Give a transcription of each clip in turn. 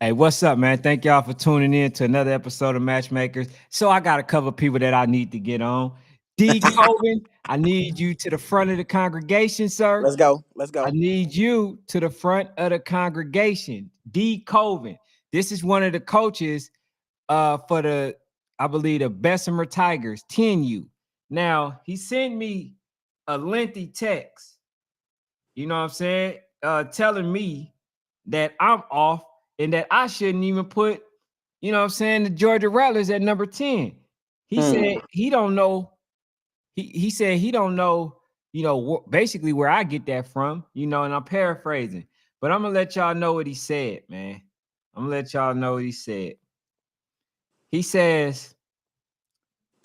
Hey, what's up, man? Thank y'all for tuning in to another episode of Matchmakers. So I got a couple of people that I need to get on. D. Colvin, I need you to the front of the congregation, sir. Let's go. Let's I go. need you to the front of the congregation. D. Colvin. This is one of the coaches for the, I believe, the Bessemer Tigers, 10U. Now, he sent me a lengthy text, you know what I'm saying, telling me that I'm off and that I shouldn't even put, you know what I'm saying, the Georgia Rattlers at number 10. He said he don't know. He said he don't know, basically where I get that from, and I'm paraphrasing. But I'm gonna let y'all know what he said, man. I'm gonna let y'all know what he said. He says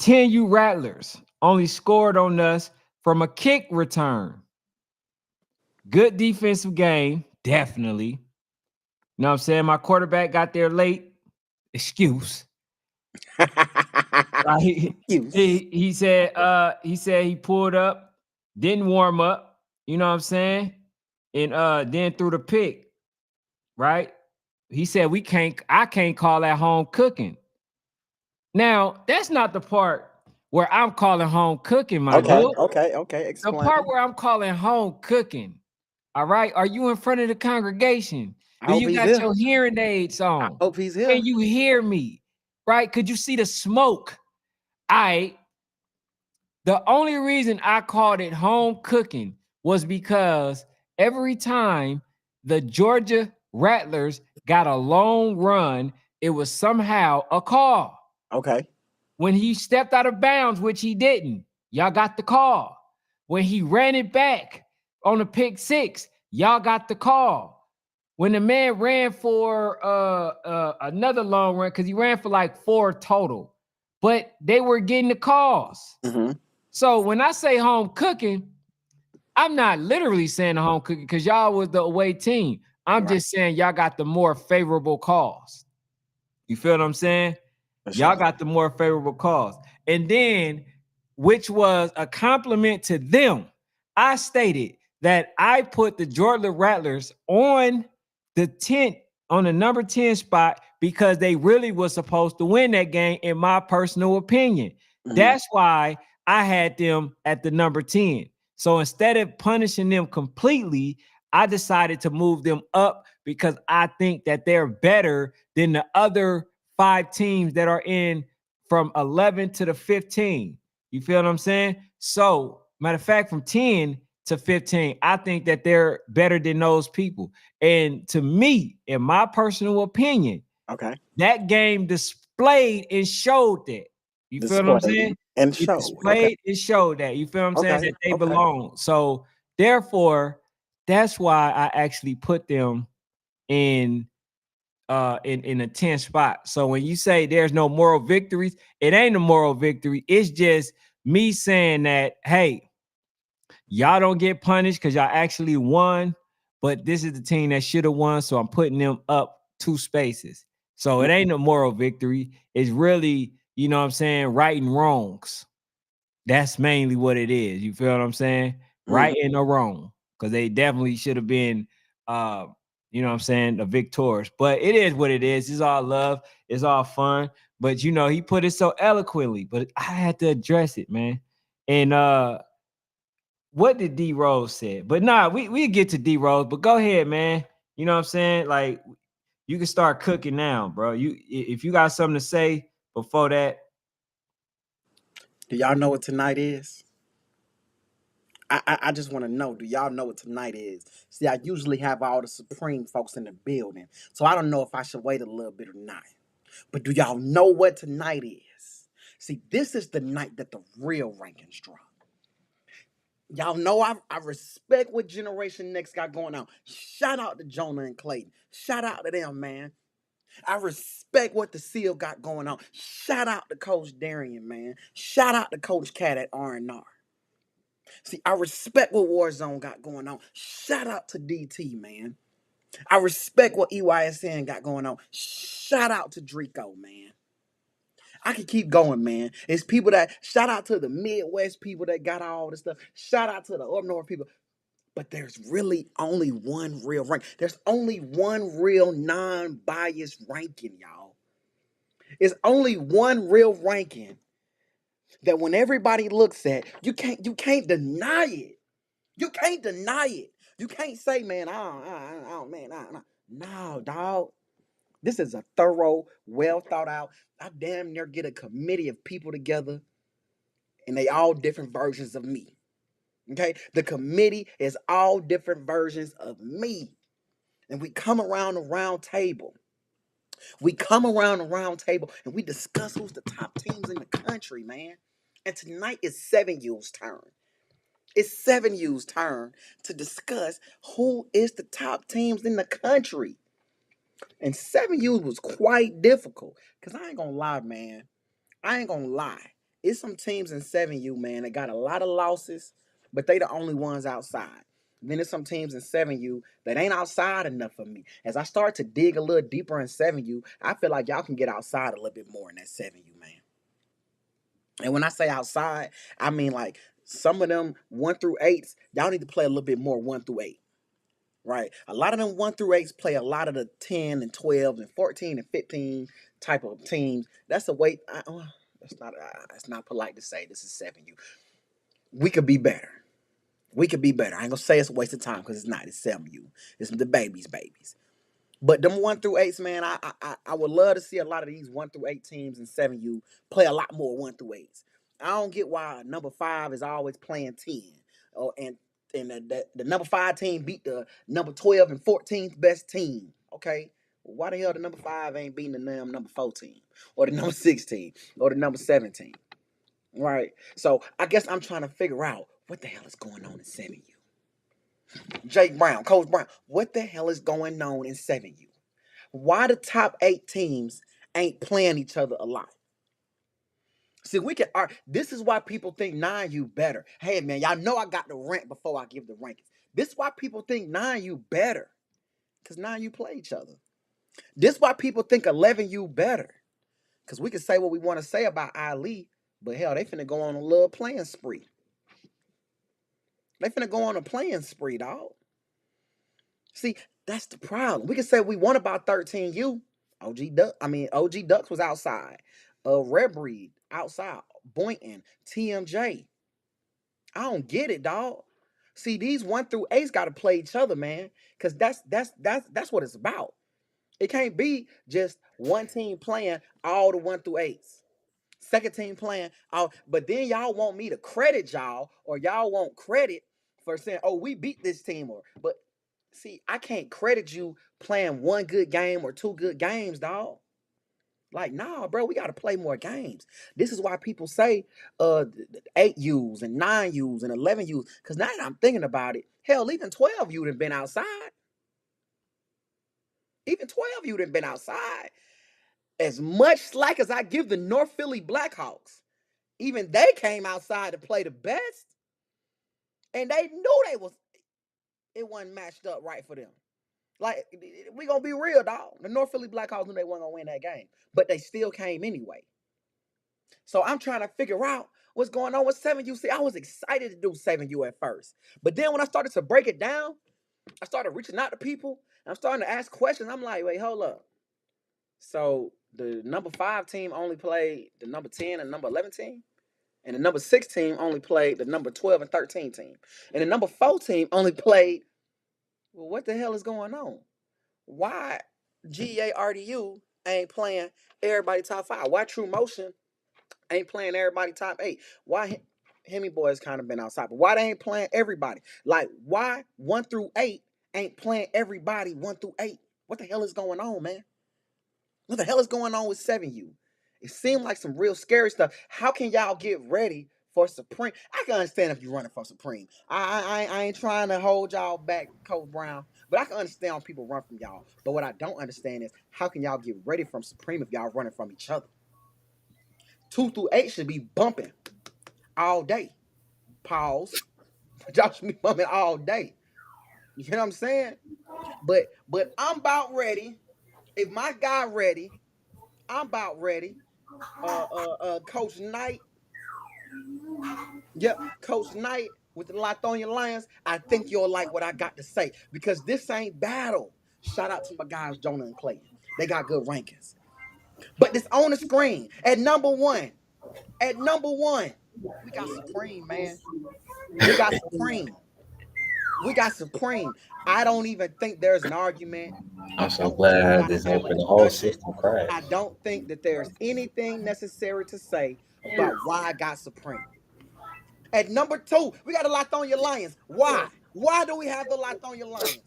10U Rattlers only scored on us from a kick return. Good defensive game, definitely. You know what I'm saying? My quarterback got there late. Excuse. He said he pulled up, didn't warm up, you know what I'm saying? And then threw the pick, right? He said I can't call that home cooking. Now, that's not the part where I'm calling home cooking, my dude. Okay. The Explain. part where I'm calling home cooking. All right. Are you in front of the congregation? I Do hope you he's got here. your hearing aids I on? hope he's Can here. you hear me? Right? Could you see the smoke? The only reason I called it home cooking was because every time the Georgia Rattlers got a long run, it was somehow a call. Okay. When he stepped out of bounds, which he didn't, y'all got the call. When he ran it back on the pick six, y'all got the call. When the man ran for another long run, because he ran for like 4 total, but they were getting the calls. Mm-hmm. So when I say home cooking, I'm not literally saying the home cooking because y'all was the away team. I'm just saying y'all got the more favorable calls. You feel what I'm saying? Y'all got the more favorable calls. And then, which was a compliment to them, I stated that I put the Georgia Rattlers on the number 10 spot because they really was supposed to win that game, in my personal opinion. Mm-hmm. That's why I had them at the number 10. So instead of punishing them completely, I decided to move them up because I think that they're better than the other 5 teams that are in from 11 to the 15. You feel what I'm saying? So, matter of fact, from 10 to 15, I think that they're better than those people. And to me, in my personal opinion, that game displayed and showed that. You feel what I'm saying? And it displayed and showed that. You feel what I'm saying? That they belong. So, therefore, that's why I actually put them in a 10th spot. So when you say there's no moral victories, it ain't a moral victory. It's just me saying that, hey, y'all don't get punished because y'all actually won, but this is the team that should have won. So I'm putting them up 2 spaces. So it ain't a moral victory. It's really, you know what I'm saying, right and wrongs. That's mainly what it is. You feel what I'm saying? Right and or wrong. Because they definitely should have been you know what I'm saying, the victors. But it is what it is. It's all love. It's all fun. But he put it so eloquently. But I had to address it, man. And what did D Rose say? But nah, we get to D Rose. But go ahead, man. You know what I'm saying? Like, you can start cooking now, bro. If you got something to say before that. Do y'all know what tonight is? I just want to know, do y'all know what tonight is? See, I usually have all the Supreme folks in the building, so I don't know if I should wait a little bit or not. But do y'all know what tonight is? See, this is the night that the real rankings drop. Y'all know I respect what Generation Next got going on. Shout out to Jonah and Clayton. Shout out to them, man. I respect what the SEAL got going on. Shout out to Coach Darian, man. Shout out to Coach Cat at R&R. See, I respect what Warzone got going on. Shout out to DT, man. I respect what EYSN got going on. Shout out to Drico, man. I can keep going, man. It's people that, shout out to the Midwest people that got all this stuff. Shout out to the up north people. but there's really only one real rank. There's only one real non-biased ranking, y'all. It's only one real ranking that when everybody looks at, you can't deny it. You can't deny it. You can't say, man, I don't man, no, dog. This is a thorough, well thought out. I damn near get a committee of people together, and they all different versions of me. Okay, the committee is all different versions of me, and we come around the round table. We come around the round table and we discuss who's the top teams in the country, man. And tonight is 7U's turn. It's 7U's turn to discuss who is the top teams in the country. And 7U was quite difficult. Cause I ain't gonna lie, man. I ain't gonna lie. It's some teams in 7U, man, that got a lot of losses, but they the only ones outside. Then there's some teams in 7U that ain't outside enough for me. As I start to dig a little deeper in 7U, I feel like y'all can get outside a little bit more in that 7U, man. And when I say outside, I mean like some of them 1 through 8s, y'all need to play a little bit more 1 through 8. Right. A lot of them 1 through 8s play a lot of the 10 and 12 and 14 and 15 type of teams. That's a way. That's not polite to say. This is 7U. We could be better. We could be better. I ain't gonna say it's a waste of time because it's not. It's 7U. It's the babies. But them 1 through 8s, man, I would love to see a lot of these 1 through 8 teams in 7U play a lot more 1 through 8s. I don't get why number 5 is always playing 10. Oh, and the number 5 team beat the number 12 and 14th best team. Okay. Why the hell the number 5 ain't beating the number 14 or the number 16 or the number 17? Right. So I guess I'm trying to figure out what the hell is going on in 7U. Jake Brown, Coach Brown, what the hell is going on in 7U? Why the top 8 teams ain't playing each other a lot? See, we can this is why people think 9U better. Hey man, y'all know I got the rank before I give the rankings. This is why people think 9U better. Because 9U play each other. This is why people think 11U better. Because we can say what we want to say about Ali, but hell, they finna go on a little playing spree. They finna go on a playing spree, dog. See, that's the problem. We can say we want about 13U. OG Ducks was outside. Red Breed outside. Boynton, TMJ. I don't get it, dog. See, these 1 through 8s got to play each other, man. Cause that's what it's about. It can't be just one team playing all the 1 through 8s. Second team playing all, but then y'all want me to credit y'all, or y'all want credit for saying, "Oh, we beat this team," or but see, I can't credit you playing one good game or two good games, dog. Like, nah, bro, we gotta play more games. This is why people say 8Us and 9Us and 11Us. Cause now that I'm thinking about it, hell, even 12U done been outside. Even 12U done been outside. As much slack as I give the North Philly Blackhawks, even they came outside to play the best. And they knew it wasn't matched up right for them. Like, we gonna be real, dog. The North Philly Blackhawks knew they weren't gonna win that game, but they still came anyway. So I'm trying to figure out what's going on with 7U. See, I was excited to do 7U at first, but then when I started to break it down, I started reaching out to people. I'm starting to ask questions. I'm like, wait, hold up. So the number 5 team only played the number 10 and number 11 team, and the number 6 team only played the number 12 and 13 team, and the number 4 team only played. Well, what the hell is going on? Why GARDU ain't playing everybody top 5? Why True Motion ain't playing everybody top 8? Why Hemi Boys kind of been outside, but why they ain't playing everybody? Like, why 1 through 8 ain't playing everybody 1 through 8? What the hell is going on, man? What the hell is going on with 7U? It seemed like some real scary stuff. How can y'all get ready for Supreme? I can understand if you're running for Supreme. I ain't trying to hold y'all back, Coach Brown, but I can understand when people run from y'all. But what I don't understand is how can y'all get ready from Supreme if y'all running from each other? 2 through 8 should be bumping all day. Pause. Y'all should be bumping all day. You know what I'm saying? But I'm about ready. If my guy ready, I'm about ready. Coach Knight. Yep, Coach Knight with the Lithonia Lions, I think you'll like what I got to say because this ain't battle. Shout out to my guys, Jonah and Clayton. They got good rankings. But this on the screen at number one, we got Supreme, man. We got Supreme. We got Supreme. I don't even think there's an argument. I I'm so don't glad think we I had got to this have a open. The whole discussion. system I crashed. don't think that there's anything necessary to say about why I got Supreme. At number two, we got the Lithonia Lions. Why? Why do we have the Lithonia Lions?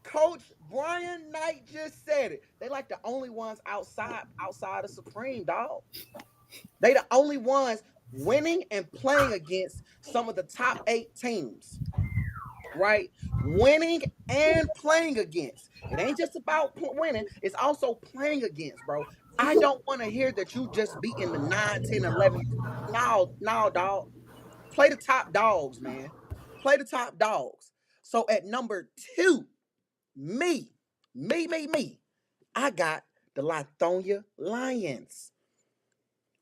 Coach Brian Knight just said it. They like the only ones outside of Supreme, dog. They the only ones winning and playing against some of the top 8 teams, right? Winning and playing against. It ain't just about winning. It's also playing against, bro. I don't want to hear that you just beating the 9, 10, 11. No, dog. Play the top dogs, man. Play the top dogs. So at number 2, me, I got the Lithonia Lions.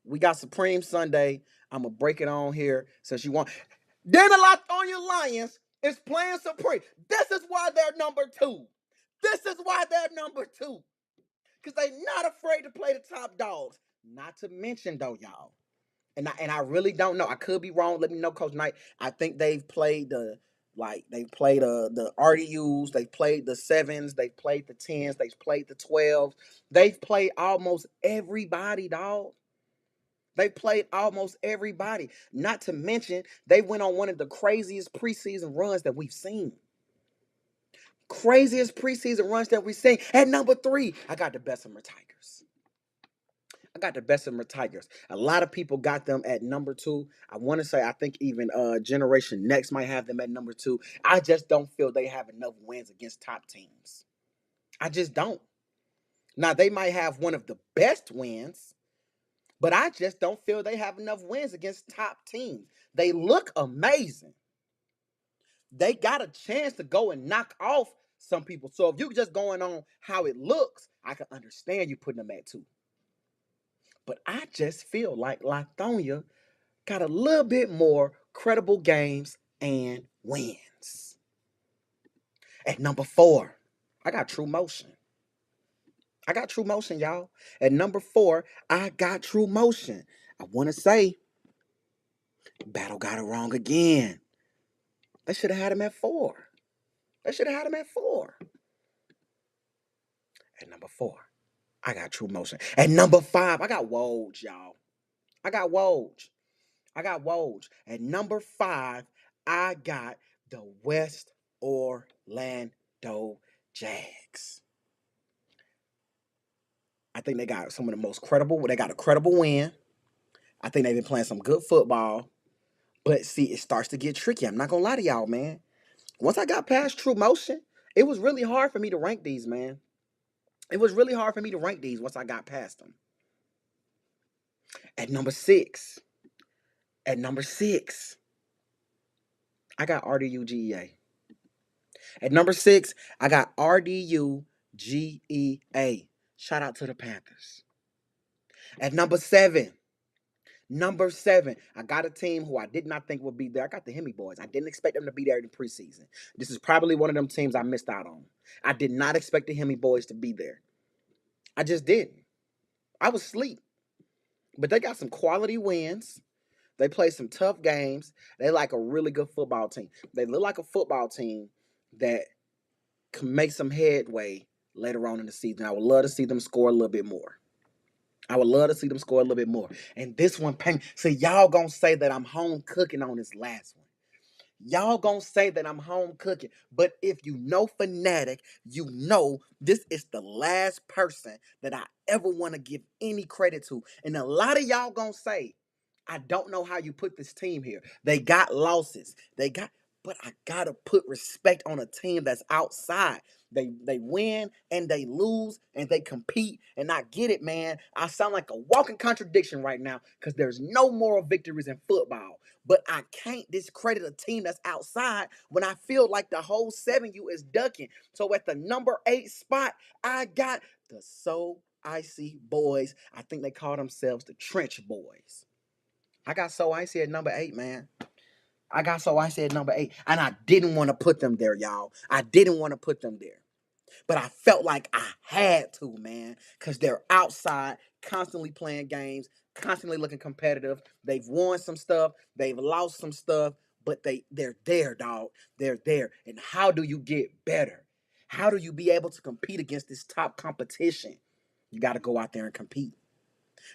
We got Supreme Sunday. I'm going to break it on here since you want. Then the Lithonia Lions is playing Supreme. This is why they're number 2. This is why they're number 2. Because they're not afraid to play the top dogs. Not to mention, though, y'all. And I really don't know. I could be wrong. Let me know, Coach Knight. I think they've played the RDUs, they've played the 7s, they've played the 10s, they've played the 12s. They've played almost everybody, dog. They played almost everybody. Not to mention, they went on one of the craziest preseason runs that we've seen. Craziest preseason runs that we've seen. At number 3, I got the Bessemer Tigers. A lot of people got them at number 2. I want to say, I think even Generation Next might have them at number 2. I just don't feel they have enough wins against top teams. I just don't. Now, they might have one of the best wins, but I just don't feel they have enough wins against top teams. They look amazing. They got a chance to go and knock off some people. So if you're just going on how it looks, I can understand you putting them at 2. But I just feel like Lithonia got a little bit more credible games and wins. At number 4, I got True Motion. Y'all. At number 4, I got True Motion. I want to say, Battle got it wrong again. They should have had him at 4. At number 4, I got True Motion. At number 5, I got Woj, y'all. I got Woj. At number 5, I got the West Orlando Jags. I think they got some of the most credible. They got a credible win. I think they've been playing some good football. But see, it starts to get tricky. I'm not going to lie to y'all, man. Once I got past True Motion, it was really hard for me to rank these, man. Once I got past them. At number 6, I got RDU GEA. At number 6, I got RDU GEA. Shout out to the Panthers. At number 7, I got a team who I did not think would be there. I got the Hemi Boys. I didn't expect them to be there in the preseason. This is probably one of them teams I missed out on. I did not expect the Hemi Boys to be there. I just didn't. I was asleep. But they got some quality wins. They play some tough games. They like a really good football team. They look like a football team that can make some headway later on in the season. I would love to see them score a little bit more. And this one, so y'all gonna say that I'm home cooking on this last one. But if you know Fanatic, you know this is the last person that I ever want to give any credit to. And a lot of y'all gonna say, I don't know how you put this team here. They got losses. But I gotta put respect on a team that's outside. They win and they lose and they compete. And I get it, man. I sound like a walking contradiction right now because there's no moral victories in football. But I can't discredit a team that's outside when I feel like the whole 7U is ducking. So at the number 8 spot, I got the So Icy Boys. I think they call themselves the Trench Boys. I got So Icy at number 8, man. I got so I said number 8, and I didn't want to put them there, y'all. I didn't want to put them there. But I felt like I had to, man, because they're outside, constantly playing games, constantly looking competitive. They've won some stuff, they've lost some stuff, but they're there, dog. They're there. And how do you get better? How do you be able to compete against this top competition? You got to go out there and compete.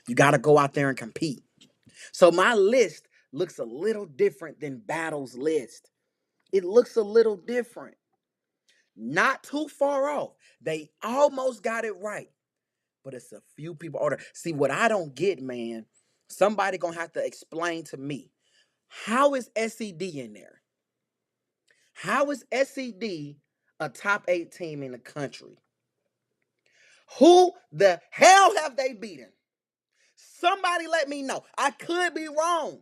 You got to go out there and compete. So my list looks a little different than Battle's list. It looks a little different. Not too far off. They almost got it right. But it's a few people older. See, what I don't get, man, somebody gonna have to explain to me. How is SED in there? How is SED a top 8 team in the country? Who the hell have they beaten? Somebody let me know. I could be wrong.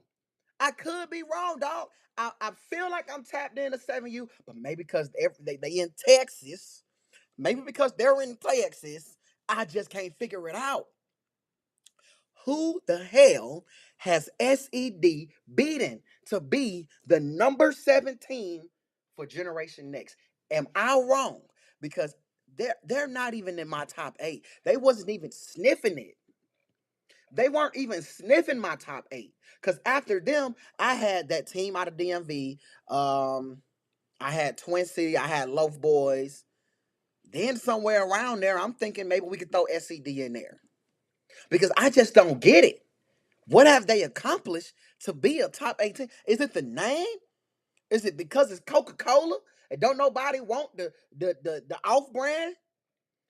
I could be wrong, dog. I feel like I'm tapped into 7U, but maybe because they in Texas, maybe because they're in Texas, I just can't figure it out. Who the hell has SED beaten to be the number 7 team for Generation Next? Am I wrong? Because they're not even in my top 8. They wasn't even sniffing it. They weren't even sniffing my top 8. Because after them, I had that team out of DMV. I had Twin City. I had Loaf Boys. Then somewhere around there, I'm thinking maybe we could throw SED in there. Because I just don't get it. What have they accomplished to be a top 18? Is it the name? Is it because it's Coca-Cola and don't nobody want the off brand?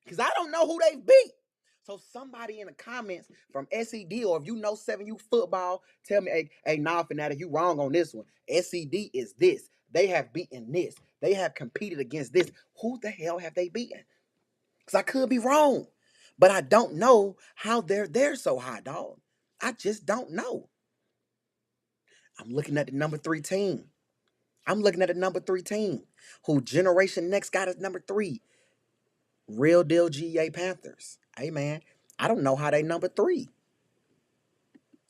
Because I don't know who they beat. So somebody in the comments from SED, or if you know 7U football, tell me, hey, nah, Fanatic, you wrong on this one. SED is this. They have beaten this. They have competed against this. Who the hell have they beaten? Because I could be wrong. But I don't know how they're so high, dog. I just don't know. I'm looking at the number 3 team. I'm looking at the number 3 team, who Generation Next got as number 3. Real deal GA Panthers. Hey, man, I don't know how they number 3.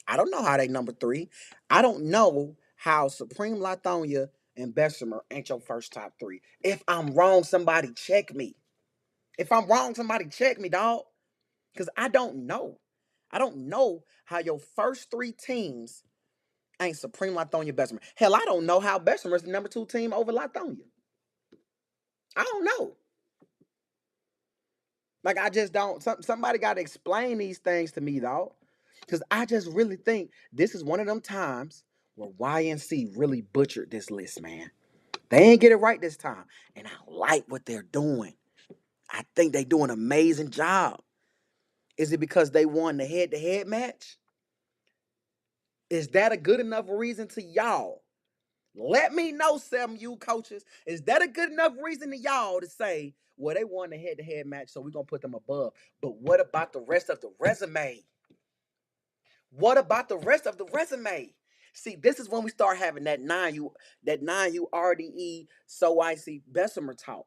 I don't know how they number 3. I don't know how Supreme Lithonia and Bessemer ain't your first top 3. If I'm wrong, somebody check me. If I'm wrong, somebody check me, dog. Because I don't know. I don't know how your first 3 teams ain't Supreme Lithonia Bessemer. Hell, I don't know how Bessemer's the number 2 team over Lithonia. I don't know. Like, I just don't. Somebody got to explain these things to me, dog. Because I just really think this is one of them times where YNC really butchered this list, man. They ain't get it right this time. And I like what they're doing. I think they do an amazing job. Is it because they won the head-to-head match? Is that a good enough reason to y'all? Let me know, 7U coaches. Is that a good enough reason to y'all to say, well, they won the head-to-head match, so we're going to put them above? But what about the rest of the resume? What about the rest of the resume? See, this is when we start having that 9U RDE, so I see Bessemer talk.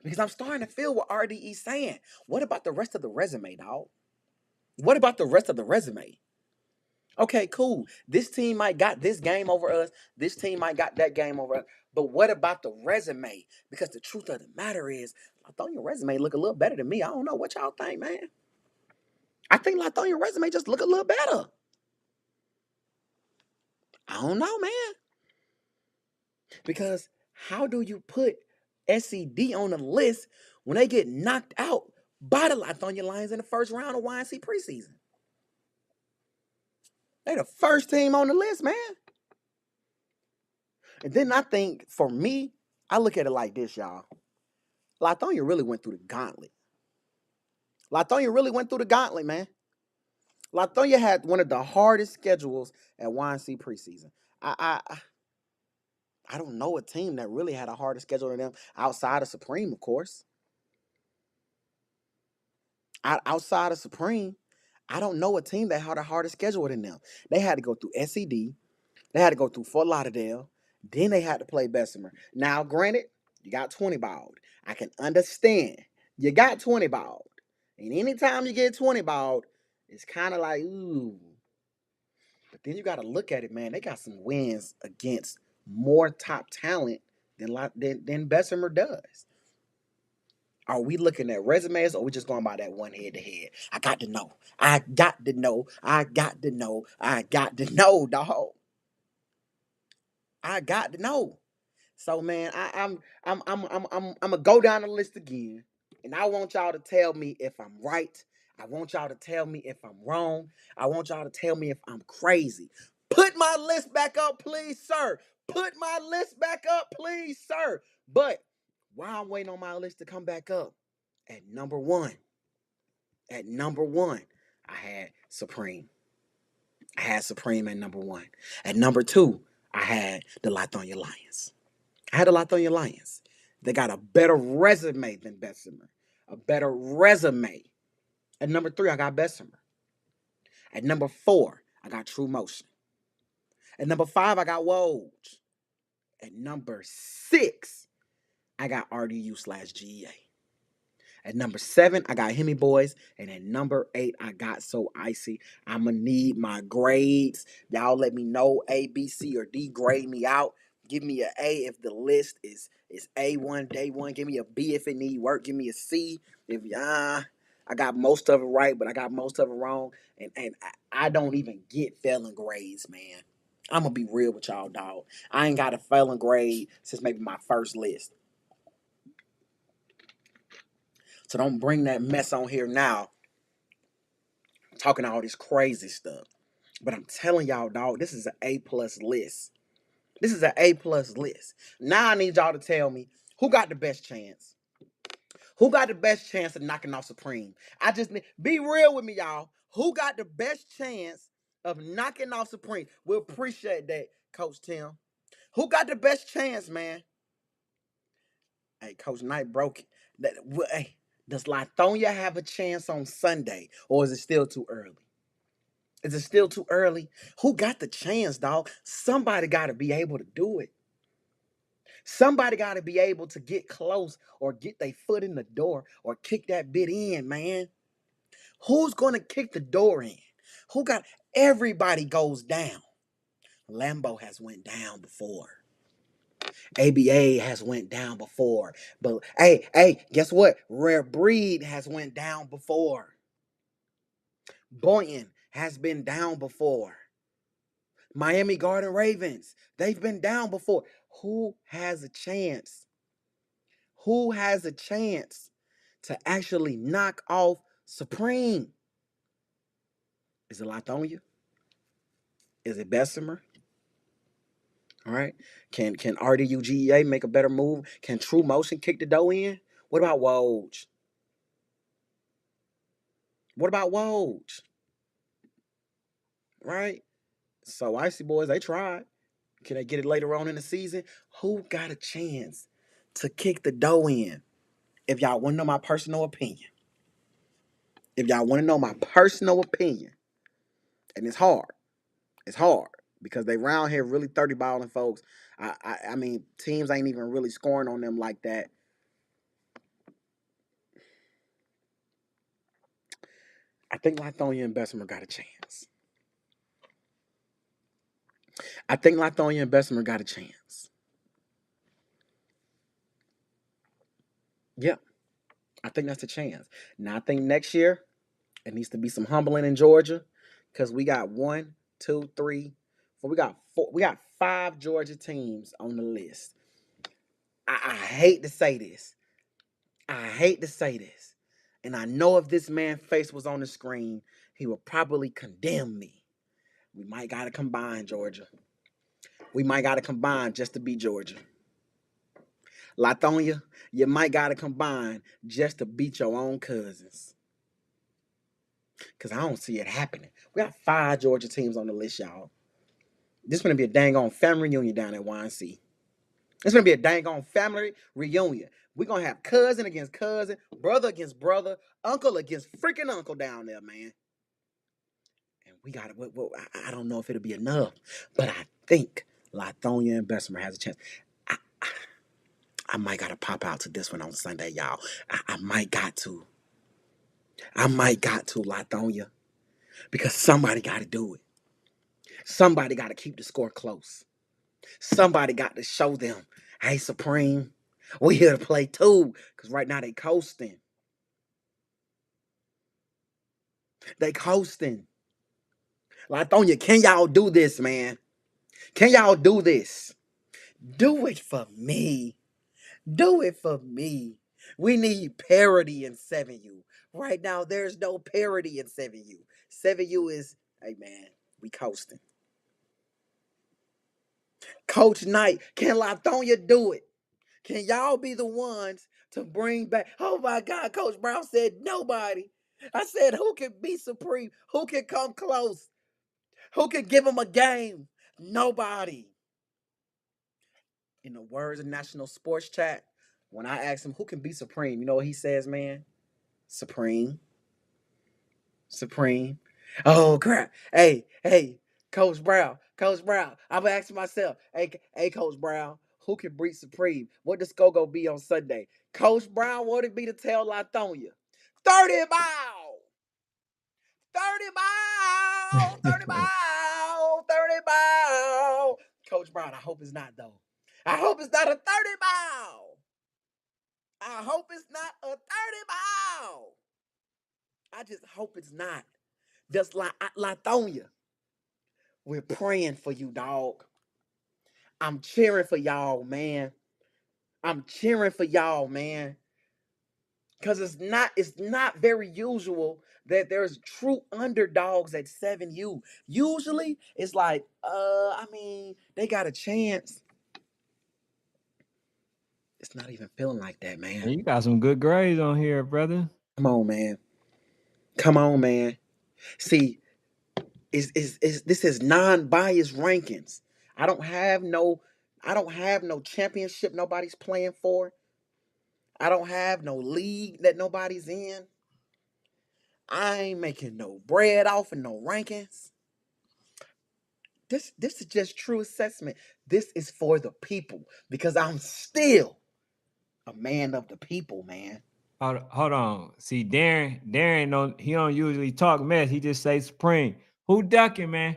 Because I'm starting to feel what RDE's saying. What about the rest of the resume, dog? What about the rest of the resume? Okay, cool. This team might got this game over us. This team might got that game over us. But what about the resume? Because the truth of the matter is, Lithonia resume look a little better than me. I don't know what y'all think, man. I think Lithonia resume just look a little better. I don't know, man. Because how do you put SED on the list when they get knocked out by the Lithonia Lions in the first round of YNC preseason? They the first team on the list, man. And then I think, for me, I look at it like this, y'all. Lithonia really went through the gauntlet. Lithonia really went through the gauntlet, man. Lithonia had one of the hardest schedules at YNC preseason. I don't know a team that really had a harder schedule than them outside of Supreme, of course. Outside of Supreme, I don't know a team that had a harder schedule than them. They had to go through SED. They had to go through Fort Lauderdale. Then they had to play Bessemer. Now, granted, you got 20 balled. I can understand. You got 20 balled. And anytime you get 20 balled, it's kind of like, ooh. But then you got to look at it, man. They got some wins against more top talent than Bessemer does. Are we looking at resumes or are we just going by that one head to head? I got to know. I got to know. I got to know. I got to know, dog. I got to know. So man, I'm gonna go down the list again, and I want y'all to tell me if I'm right. I want y'all to tell me if I'm wrong. I want y'all to tell me if I'm crazy. Put my list back up, please, sir. Put my list back up, please, sir. But while I'm waiting on my list to come back up, at number one, I had Supreme. I had Supreme at number one. At number two, I had the Lithonia Lions. I had the Lithonia Lions. They got a better resume than Bessemer. A better resume. At number three, I got Bessemer. At number four, I got True Motion. At number five, I got Woj. At number six, I got RDU/GEA. At number seven, I got Hemi Boys. And at number eight, I got So Icy. I'ma need my grades. Y'all let me know A, B, C, or D. Grade me out. Give me an A if the list is A1, day one. Give me a B if it need work. Give me a C if I got most of it right, but I got most of it wrong. And I don't even get failing grades, man. I'm gonna be real with y'all, dog. I ain't got a failing grade since maybe my first list. So don't bring that mess on here now, talking all this crazy stuff. But I'm telling y'all, dog, this is an A+ list. This is an A+ list. Now I need y'all to tell me who got the best chance. Who got the best chance of knocking off Supreme? I just need, be real with me, y'all. Who got the best chance of knocking off Supreme? We appreciate that, Coach Tim. Who got the best chance, man? Hey, Coach Knight broke it. Hey, does Lithonia have a chance on Sunday, or is it still too early? Is it still too early? Who got the chance, dog? Somebody got to be able to do it. Somebody got to be able to get close or get their foot in the door or kick that bit in, man. Who's going to kick the door in? Who got, everybody goes down. Lambo has went down before. ABA has went down before. But hey, guess what? Rare Breed has went down before. Boynton has been down before. Miami Garden Ravens, they've been down before. Who has a chance? Who has a chance to actually knock off Supreme? Is it Lithonia? Is it Bessemer? All right. Can RDUGEA make a better move? Can True Motion kick the dough in? What about Woj? What about Woj? Right? So Icy Boys, they tried. Can they get it later on in the season? Who got a chance to kick the dough in? If y'all want to know my personal opinion, and it's hard because they round here really 30 balling folks. I mean, teams ain't even really scoring on them like that. I think Lithonia and Bessemer got a chance. Yeah, I think that's a chance. Now I think next year it needs to be some humbling in Georgia because we got 1, 2, 3, 4. We got 5 Georgia teams on the list. I hate to say this. And I know if this man's face was on the screen, he would probably condemn me. We might got to combine, Georgia. We might got to combine just to beat Georgia. Lithonia, you might got to combine just to beat your own cousins. Because I don't see it happening. We got 5 Georgia teams on the list, y'all. This is going to be a dang on family reunion down at YNC. It's going to be a dang on family reunion. We're going to have cousin against cousin, brother against brother, uncle against freaking uncle down there, man. And we got it. I don't know if it'll be enough, but I think Lithonia and Bessemer has a chance. I might got to pop out to this one on Sunday, y'all. I might got to. Lithonia, because somebody got to do it. Somebody got to keep the score close. Somebody got to show them, hey, Supreme, we here to play too. Because right now they coasting. They coasting. Lithonia, can y'all do this, man? Can y'all do this? Do it for me. Do it for me. We need parity in 7U. Right now, there's no parity in 7U. 7U is, hey man, we coasting. Coach Knight, can Lithonia do it? Can y'all be the ones to bring back? Oh my God, Coach Brown said nobody. I said, who can be supreme? Who can come close? Who can give him a game? Nobody. In the words of National Sports Chat, when I ask him who can be supreme, you know what he says, man? Supreme. Supreme. Oh crap. Hey, Coach Brown. Coach Brown. I'm asking myself, hey, Coach Brown, who can beat Supreme? What does Go be on Sunday? Coach Brown wanted me to tell Lithonia. 30 mile! 30 mile! 30 mile! 30 mile! Coach Brown, I hope it's not though. I hope it's not a 30 mile. I hope it's not a 30 mile. I just hope it's not. Just like Lithonia. We're praying for you, dog. I'm cheering for y'all, man. I'm cheering for y'all, man. Cause it's not very usual that there's true underdogs at 7U. Usually it's like, I mean, they got a chance. It's not even feeling like that, man. You got some good grades on here, brother. Come on, man. Come on, man. See, is this is non-biased rankings. I don't have no I don't have no championship nobody's playing for. I don't have no league that nobody's in. I ain't making no bread off of no rankings. This is just true assessment. This is for the people because I'm still a man of the people, man. Hold on. See, Darren don't usually talk mess. He just say Supreme. Who ducking, man?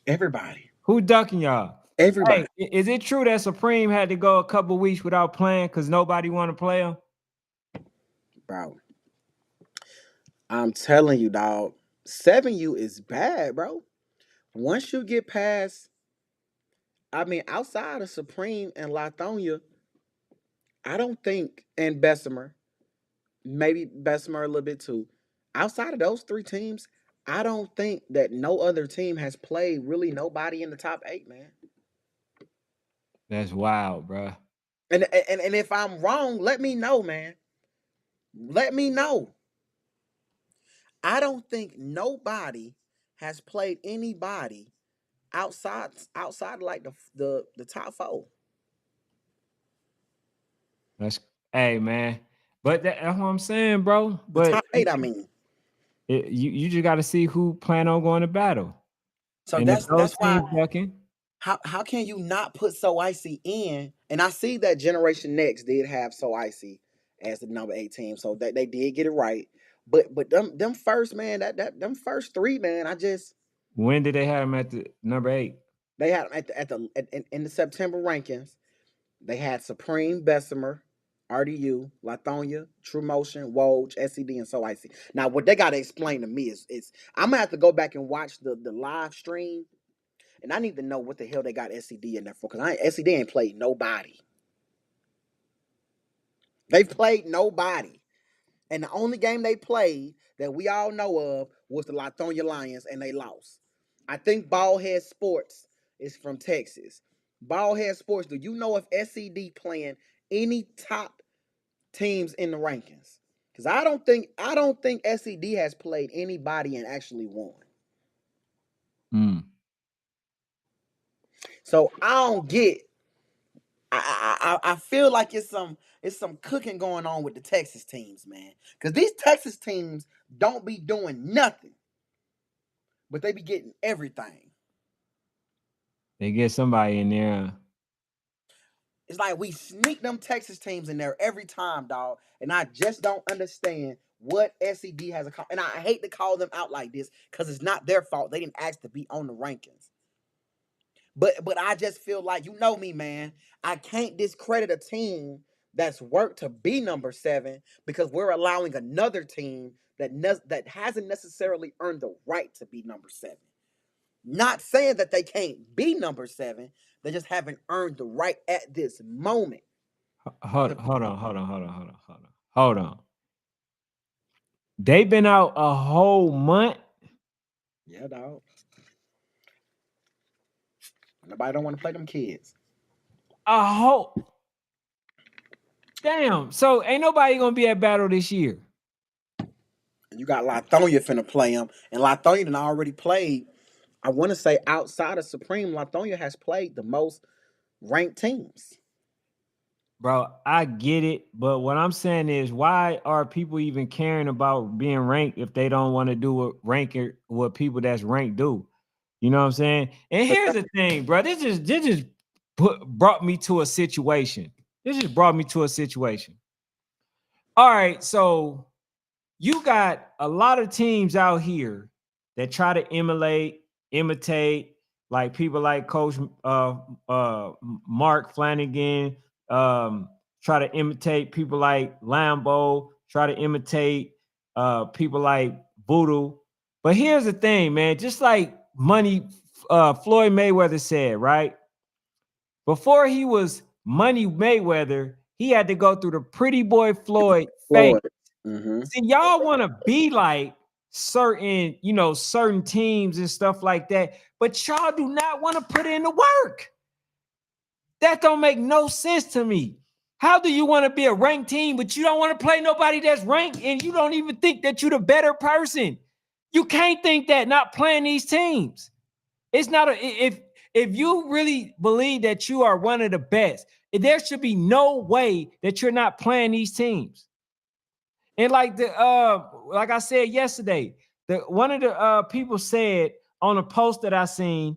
Everybody. Who ducking y'all? Hey, Everybody. is it true that Supreme had to go a couple weeks without playing because nobody want to play him? Bro. I'm telling you, dog. 7U is bad, bro. Once you get past, I mean, outside of Supreme and Lithonia, I don't think, and Bessemer, maybe Bessemer a little bit too. Outside of those three teams, I don't think that no other team has played really nobody in the top 8, man. That's wild, bro. And if I'm wrong, let me know, man. Let me know. I don't think nobody has played anybody outside like the top 4. That's hey, man. But that's what I'm saying, bro. The But top 8, I mean. you just got to see who plan on going to battle, So and if those that's why teams ducking, how can you not put So Icy in? And I see that Generation Next did have So Icy as the number 8 team, so they did get it right. But them first, man, that them first 3, man, I just when did they have them at the number 8? they had in the September rankings. They had Supreme, Bessemer, RDU, Lithonia, True Motion, Woj, SED, and So Icy. Now, what they got to explain to me is I'm gonna have to go back and watch the live stream, and I need to know what the hell they got SED in there for, because SED ain't played nobody. They've played nobody. And the only game they played that we all know of was the Lithonia Lions, and they lost. I think Ballhead Sports is from Texas. Ballhead Sports, do you know if SED playing any top teams in the rankings? Because I don't think SED has played anybody and actually won. So I don't get. I feel like it's some cooking going on with the Texas teams, man. Because these Texas teams don't be doing nothing, but they be getting everything. They get somebody in there. It's like we sneak them Texas teams in there every time, dog. And I just don't understand what SED has accomplished. And I hate to call them out like this because it's not their fault. They didn't ask to be on the rankings. But I just feel like, you know me, man. I can't discredit a team that's worked to be number 7 because we're allowing another team that hasn't necessarily earned the right to be number 7. Not saying that they can't be number 7, they just haven't earned the right at this moment. Hold on. They've been out a whole month. Yeah, dog. Nobody don't want to play them kids. A whole damn. So ain't nobody gonna be at battle this year. And you got Lithonia finna play them, and Lithonia done already played. I want to say outside of Supreme, Lithonia has played the most ranked teams. Bro, I get it, but what I'm saying is, why are people even caring about being ranked if they don't want to do what people that's ranked do? You know what I'm saying? And here's the thing, bro. Brought me to a situation. This just brought me to a situation. All right, so you got a lot of teams out here that try to imitate, like people like Coach Mark Flanagan, try to imitate people like Lambeau, try to imitate people like Voodoo. But here's the thing, man. Just like Floyd Mayweather said, right? Before he was Money Mayweather, he had to go through the Pretty Boy Floyd phase. Floyd. Mm-hmm. See, y'all want to be like certain teams and stuff like that, but y'all do not want to put in the work. That don't make no sense to me. How do you want to be a ranked team, but you don't want to play nobody that's ranked, and you don't even think that you're the better person? You can't think that not playing these teams. It's not if you really believe that you are one of the best, there should be no way that you're not playing these teams. And like I said yesterday, one of the people said on a post that I seen,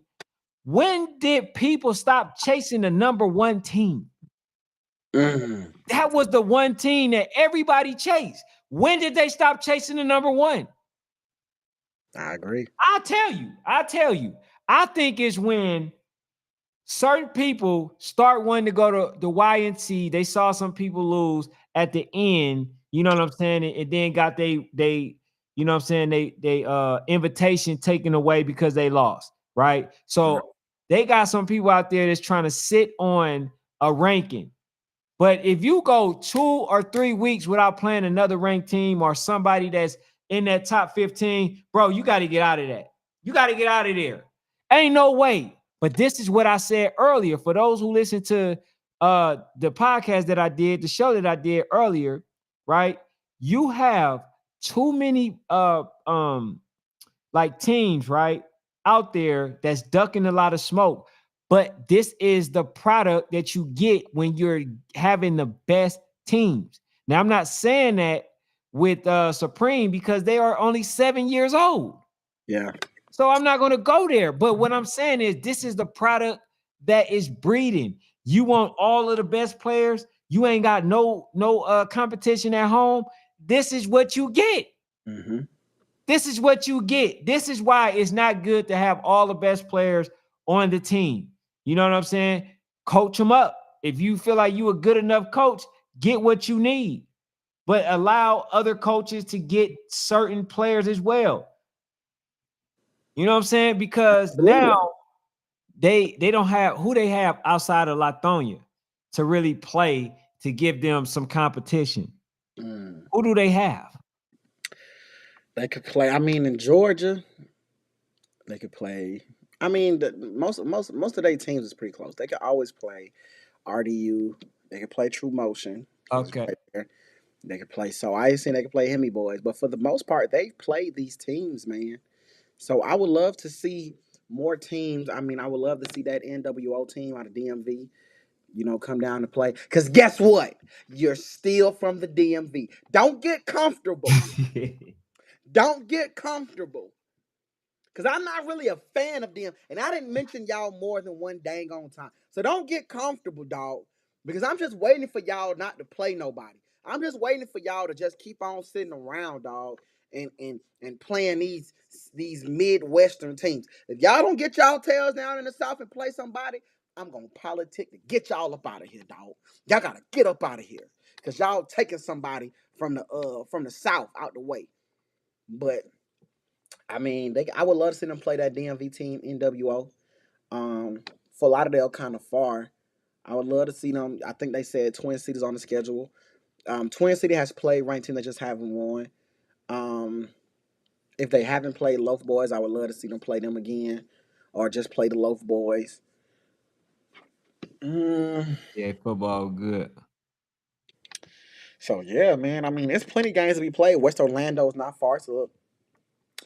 when did people stop chasing the number one team? Mm-hmm. That was the one team that everybody chased. When did they stop chasing the number one? I agree. I tell you. I think it's when certain people start wanting to go to the YNC. They saw some people lose at the end, you know what I'm saying? And then got they you know what I'm saying, they invitation taken away because they lost, right? So they got some people out there that's trying to sit on a ranking. But if you go 2 or 3 weeks without playing another ranked team or somebody that's in that top 15, bro, you got to get out of that. You got to get out of there. Ain't no way. But this is what I said earlier. For those who listen to the podcast that I did, the show that I did earlier, right? You have too many like teams, right, out there that's ducking a lot of smoke. But this is the product that you get when you're having the best teams. Now, I'm not saying that with Supreme because they are only 7 years old. Yeah. So I'm not going to go there. But what I'm saying is this is the product that is breeding. You want all of the best players. You ain't got no competition at home. This is what you get. Mm-hmm. This is what you get. This is why it's not good to have all the best players on the team. You know what I'm saying? Coach them up. If you feel like you a good enough coach, get what you need. But allow other coaches to get certain players as well. You know what I'm saying? Because now they don't have who they have outside of Lithonia to really play to give them some competition. Who do they have? They could play. I mean, in Georgia, they could play. I mean, most of their teams is pretty close. They could always play RDU. They could play True Motion. Okay. Right there. They could play. So I ain't seen they could play Hemi Boys, but for the most part, they played these teams, man. So I would love to see more teams. I mean, I would love to see that NWO team out of DMV, come down to play. Because guess what? You're still from the DMV. Don't get comfortable. Don't get comfortable. Because I'm not really a fan of them. And I didn't mention y'all more than one dang on time. So don't get comfortable, dog. Because I'm just waiting for y'all not to play nobody. I'm just waiting for y'all to just keep on sitting around, dog, and playing these Midwestern teams. If y'all don't get y'all tails down in the South and play somebody, I'm gonna politic to get y'all up out of here, dog. Y'all gotta get up out of here. Cause y'all taking somebody from the South out the way. But I mean, I would love to see them play that DMV team NWO. Fort Lauderdale kind of far. I would love to see them. I think they said Twin Cities on the schedule. Twin City has played ranked team, they just haven't won. Um, if they haven't played Loaf Boys, I would love to see them play them again, or just play the Loaf Boys. Yeah, football good. So yeah, man. I mean, there's plenty of games to be played. West Orlando is not far, so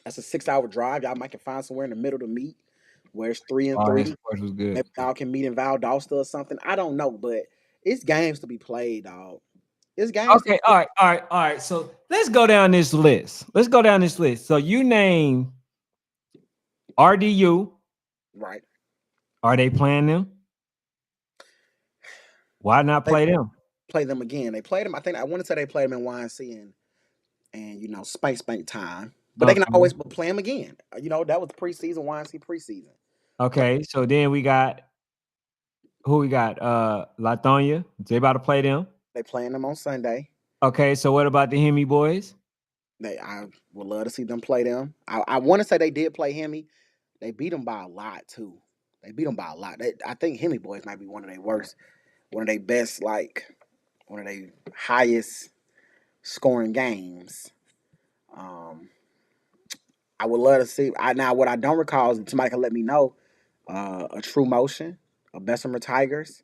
that's a 6-hour drive. Y'all might can find somewhere in the middle to meet, where it's 3-3. Sports was good. Maybe y'all can meet in Valdosta or something. I don't know, but it's games to be played, dog. It's games. Okay, all right. So let's go down this list. So you name RDU. Right. Are they playing them? Why not play them? Play them again. They played them. I think I want to say they played them in YNC and Space Bank time. But they can always play them again. That was preseason, YNC preseason. Okay, so then we got who we got? Latonia. They about to play them. They playing them on Sunday. Okay, so what about the Hemi boys? I would love to see them play them. I want to say they did play Hemi. They beat them by a lot too. I think Hemi boys might be one of their worst, one of their best, one of their highest scoring games. I would love to see. Now what I don't recall is somebody can let me know. A True Motion, a Bessemer Tigers.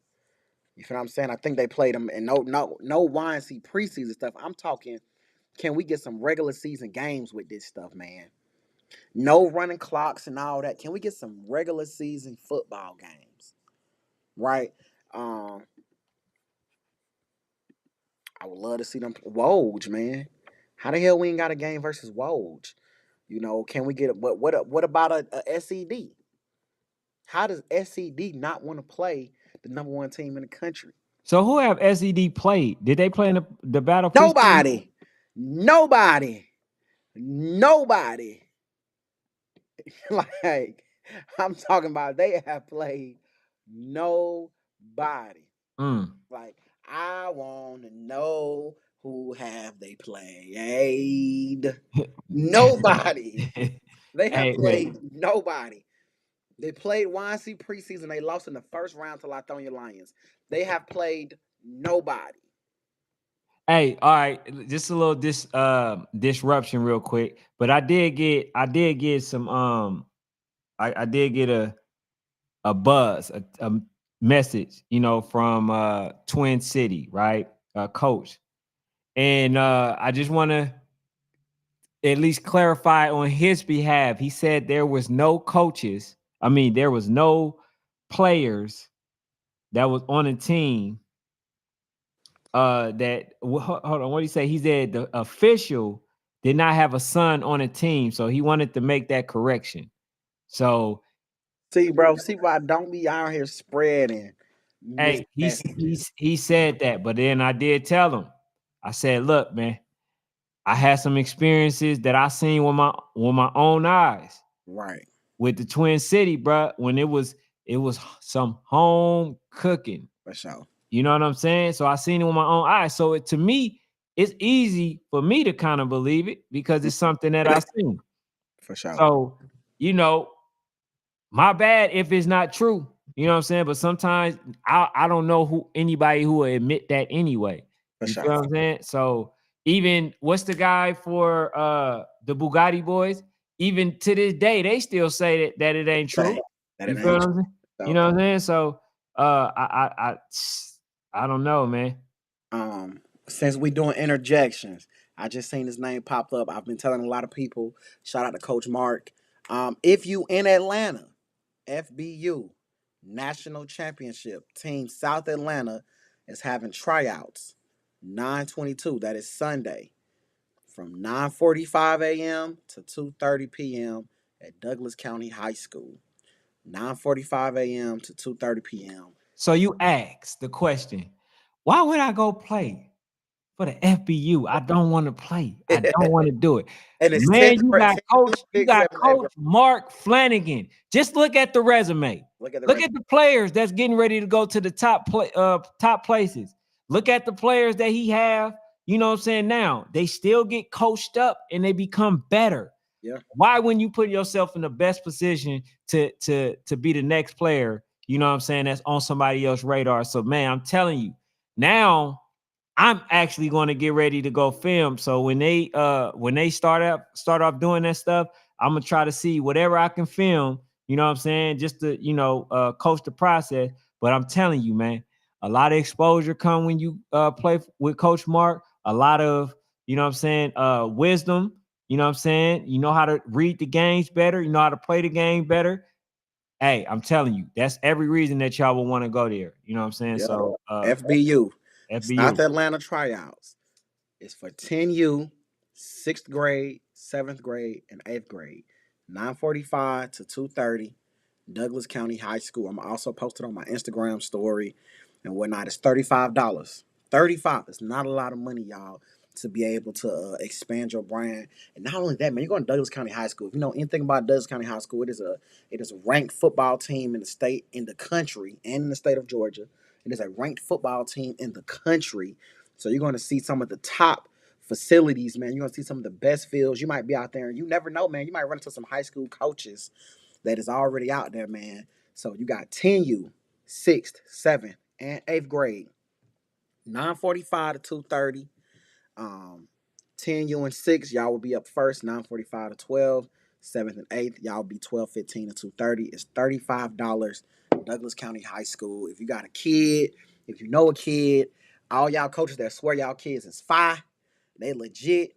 You feel what I'm saying? I think they played them, and no YNC preseason stuff. I'm talking. Can we get some regular season games with this stuff, man? No running clocks and all that. Can we get some regular season football games? Right? I would love to see them. Woj, man. How the hell we ain't got a game versus Woj? Can we get what about a SED? How does SED not want to play the number one team in the country? So who have SED played? Did they play in the battle? Nobody. Like, I'm talking about they have played nobody. Like, I want to know who have they played. Nobody. They have played nobody. They played YNC preseason. They lost in the first round to Lithonia Lions. They have played nobody. Hey, all right, just a little disruption real quick. But I did get some I did get a buzz, a message, from Twin City, right? Coach. And I just want to at least clarify on his behalf. He said there was no coaches. I mean, there was no players that was on a team that hold on, what did he say? He said the official did not have a son on a team, so he wanted to make that correction. So see, bro, why don't be out here spreading. Hey, he said that, but then I did tell him. I said, look, man, I had some experiences that I seen with my own eyes. Right. With the Twin City, bro, when it was some home cooking. For sure. You know what I'm saying? So I seen it with my own eyes. So to me, it's easy for me to kind of believe it because it's something that I seen. For sure. So, my bad if it's not true. You know what I'm saying? But sometimes I don't know anybody who will admit that anyway. You feel what I'm saying? So even what's the guy for the Bugatti boys? Even to this day, they still say that it ain't true. You feel what I'm saying? You know what I'm saying? So I don't know, man. Since we doing interjections, I just seen his name pop up. I've been telling a lot of people, shout out to Coach Mark. If you in Atlanta, FBU National Championship Team South Atlanta is having tryouts 9/22. That is Sunday from 9:45 a.m. to 2:30 p.m. at Douglas County High School. 9:45 a.m. to 2:30 p.m. So you ask the question, why would I go play for the FBU. I don't want to play. I don't want to do it. And it's Man, 10th you grade, got 10th, coach, you 6th, got 7th, 8th Coach Mark Flanagan. Just look at the resume. Look at the Look at the players that's getting ready to go to the top places. Look at the players that he have. You know what I'm saying? Now they still get coached up and they become better. Yeah. Why, when you put yourself in the best position to be the next player, you know what I'm saying, that's on somebody else's radar? So man, I'm telling you, now I'm actually going to get ready to go film. So when they start off doing that stuff, I'm gonna try to see whatever I can film, you know what I'm saying, just to, coach the process. But I'm telling you, man, a lot of exposure come when you play with Coach Mark. A lot of, you know what I'm saying, wisdom. You know what I'm saying? You know how to read the games better. You know how to play the game better. Hey, I'm telling you, that's every reason that y'all will want to go there. You know what I'm saying? Yeah. So FBU, FBU. South Atlanta tryouts. It's for 10U, 6th grade, 7th grade, and 8th grade. 9:45 to 2:30. Douglas County High School. I'm also posted on my Instagram story and whatnot. It's $35. 35. It's not a lot of money, y'all, to be able to expand your brand. And not only that, man, you're going to Douglas County High School. If you know anything about Douglas County High School, it is a ranked football team in the state, in the country, and in the state of Georgia. It is a ranked football team in the country. So you're going to see some of the top facilities, man. You're going to see some of the best fields. You might be out there and you never know, man. You might run into some high school coaches that is already out there, man. So you got 10U, 6th, 7th, and 8th grade, 9:45 to 2:30. 10U and 6, y'all will be up first, 9:45 to 12. 7th and 8th, y'all will be 12:15 to 2:30. It's $35. Douglas County High School. If you got a kid, if you know a kid, all y'all coaches that swear y'all kids is fine, they legit.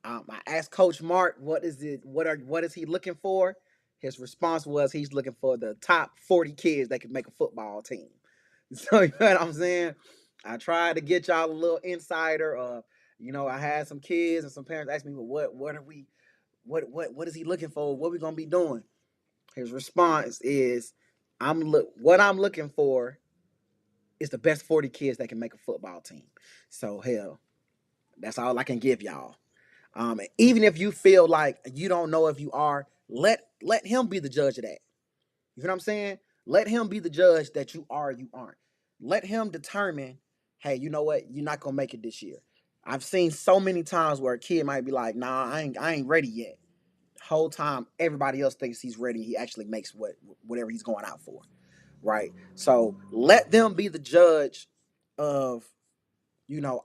I asked Coach Mark, what is he looking for? His response was he's looking for the top 40 kids that can make a football team. So you know what I'm saying? I tried to get y'all a little insider. I had some kids and some parents ask me, well, what is he looking for? What we gonna be doing? His response is, what I'm looking for is the best 40 kids that can make a football team. So hell, that's all I can give y'all. Even if you feel like you don't know if you are, let him be the judge of that. You know what I'm saying? Let him be the judge that you are or you aren't. Let him determine, hey, you know what? You're not gonna make it this year. I've seen so many times where a kid might be like, nah, I ain't ready yet. Whole time everybody else thinks he's ready. He actually makes whatever he's going out for. Right? So let them be the judge of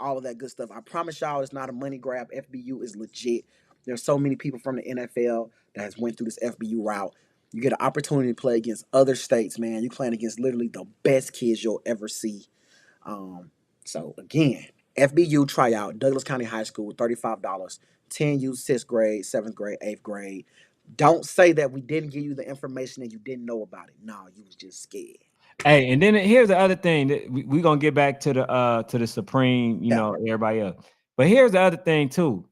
all of that good stuff. I promise y'all it's not a money grab. FBU is legit. There's so many people from the NFL that has went through this FBU route. You get an opportunity to play against other states, man. You playing against literally the best kids you'll ever see. So again, FBU tryout, Douglas County High School, $35. 10U, 6th grade, 7th grade, 8th grade. Don't say that we didn't give you the information and you didn't know about it. No, you was just scared. Hey, and then here's the other thing that we're gonna get back to the Supreme, everybody else. But here's the other thing too.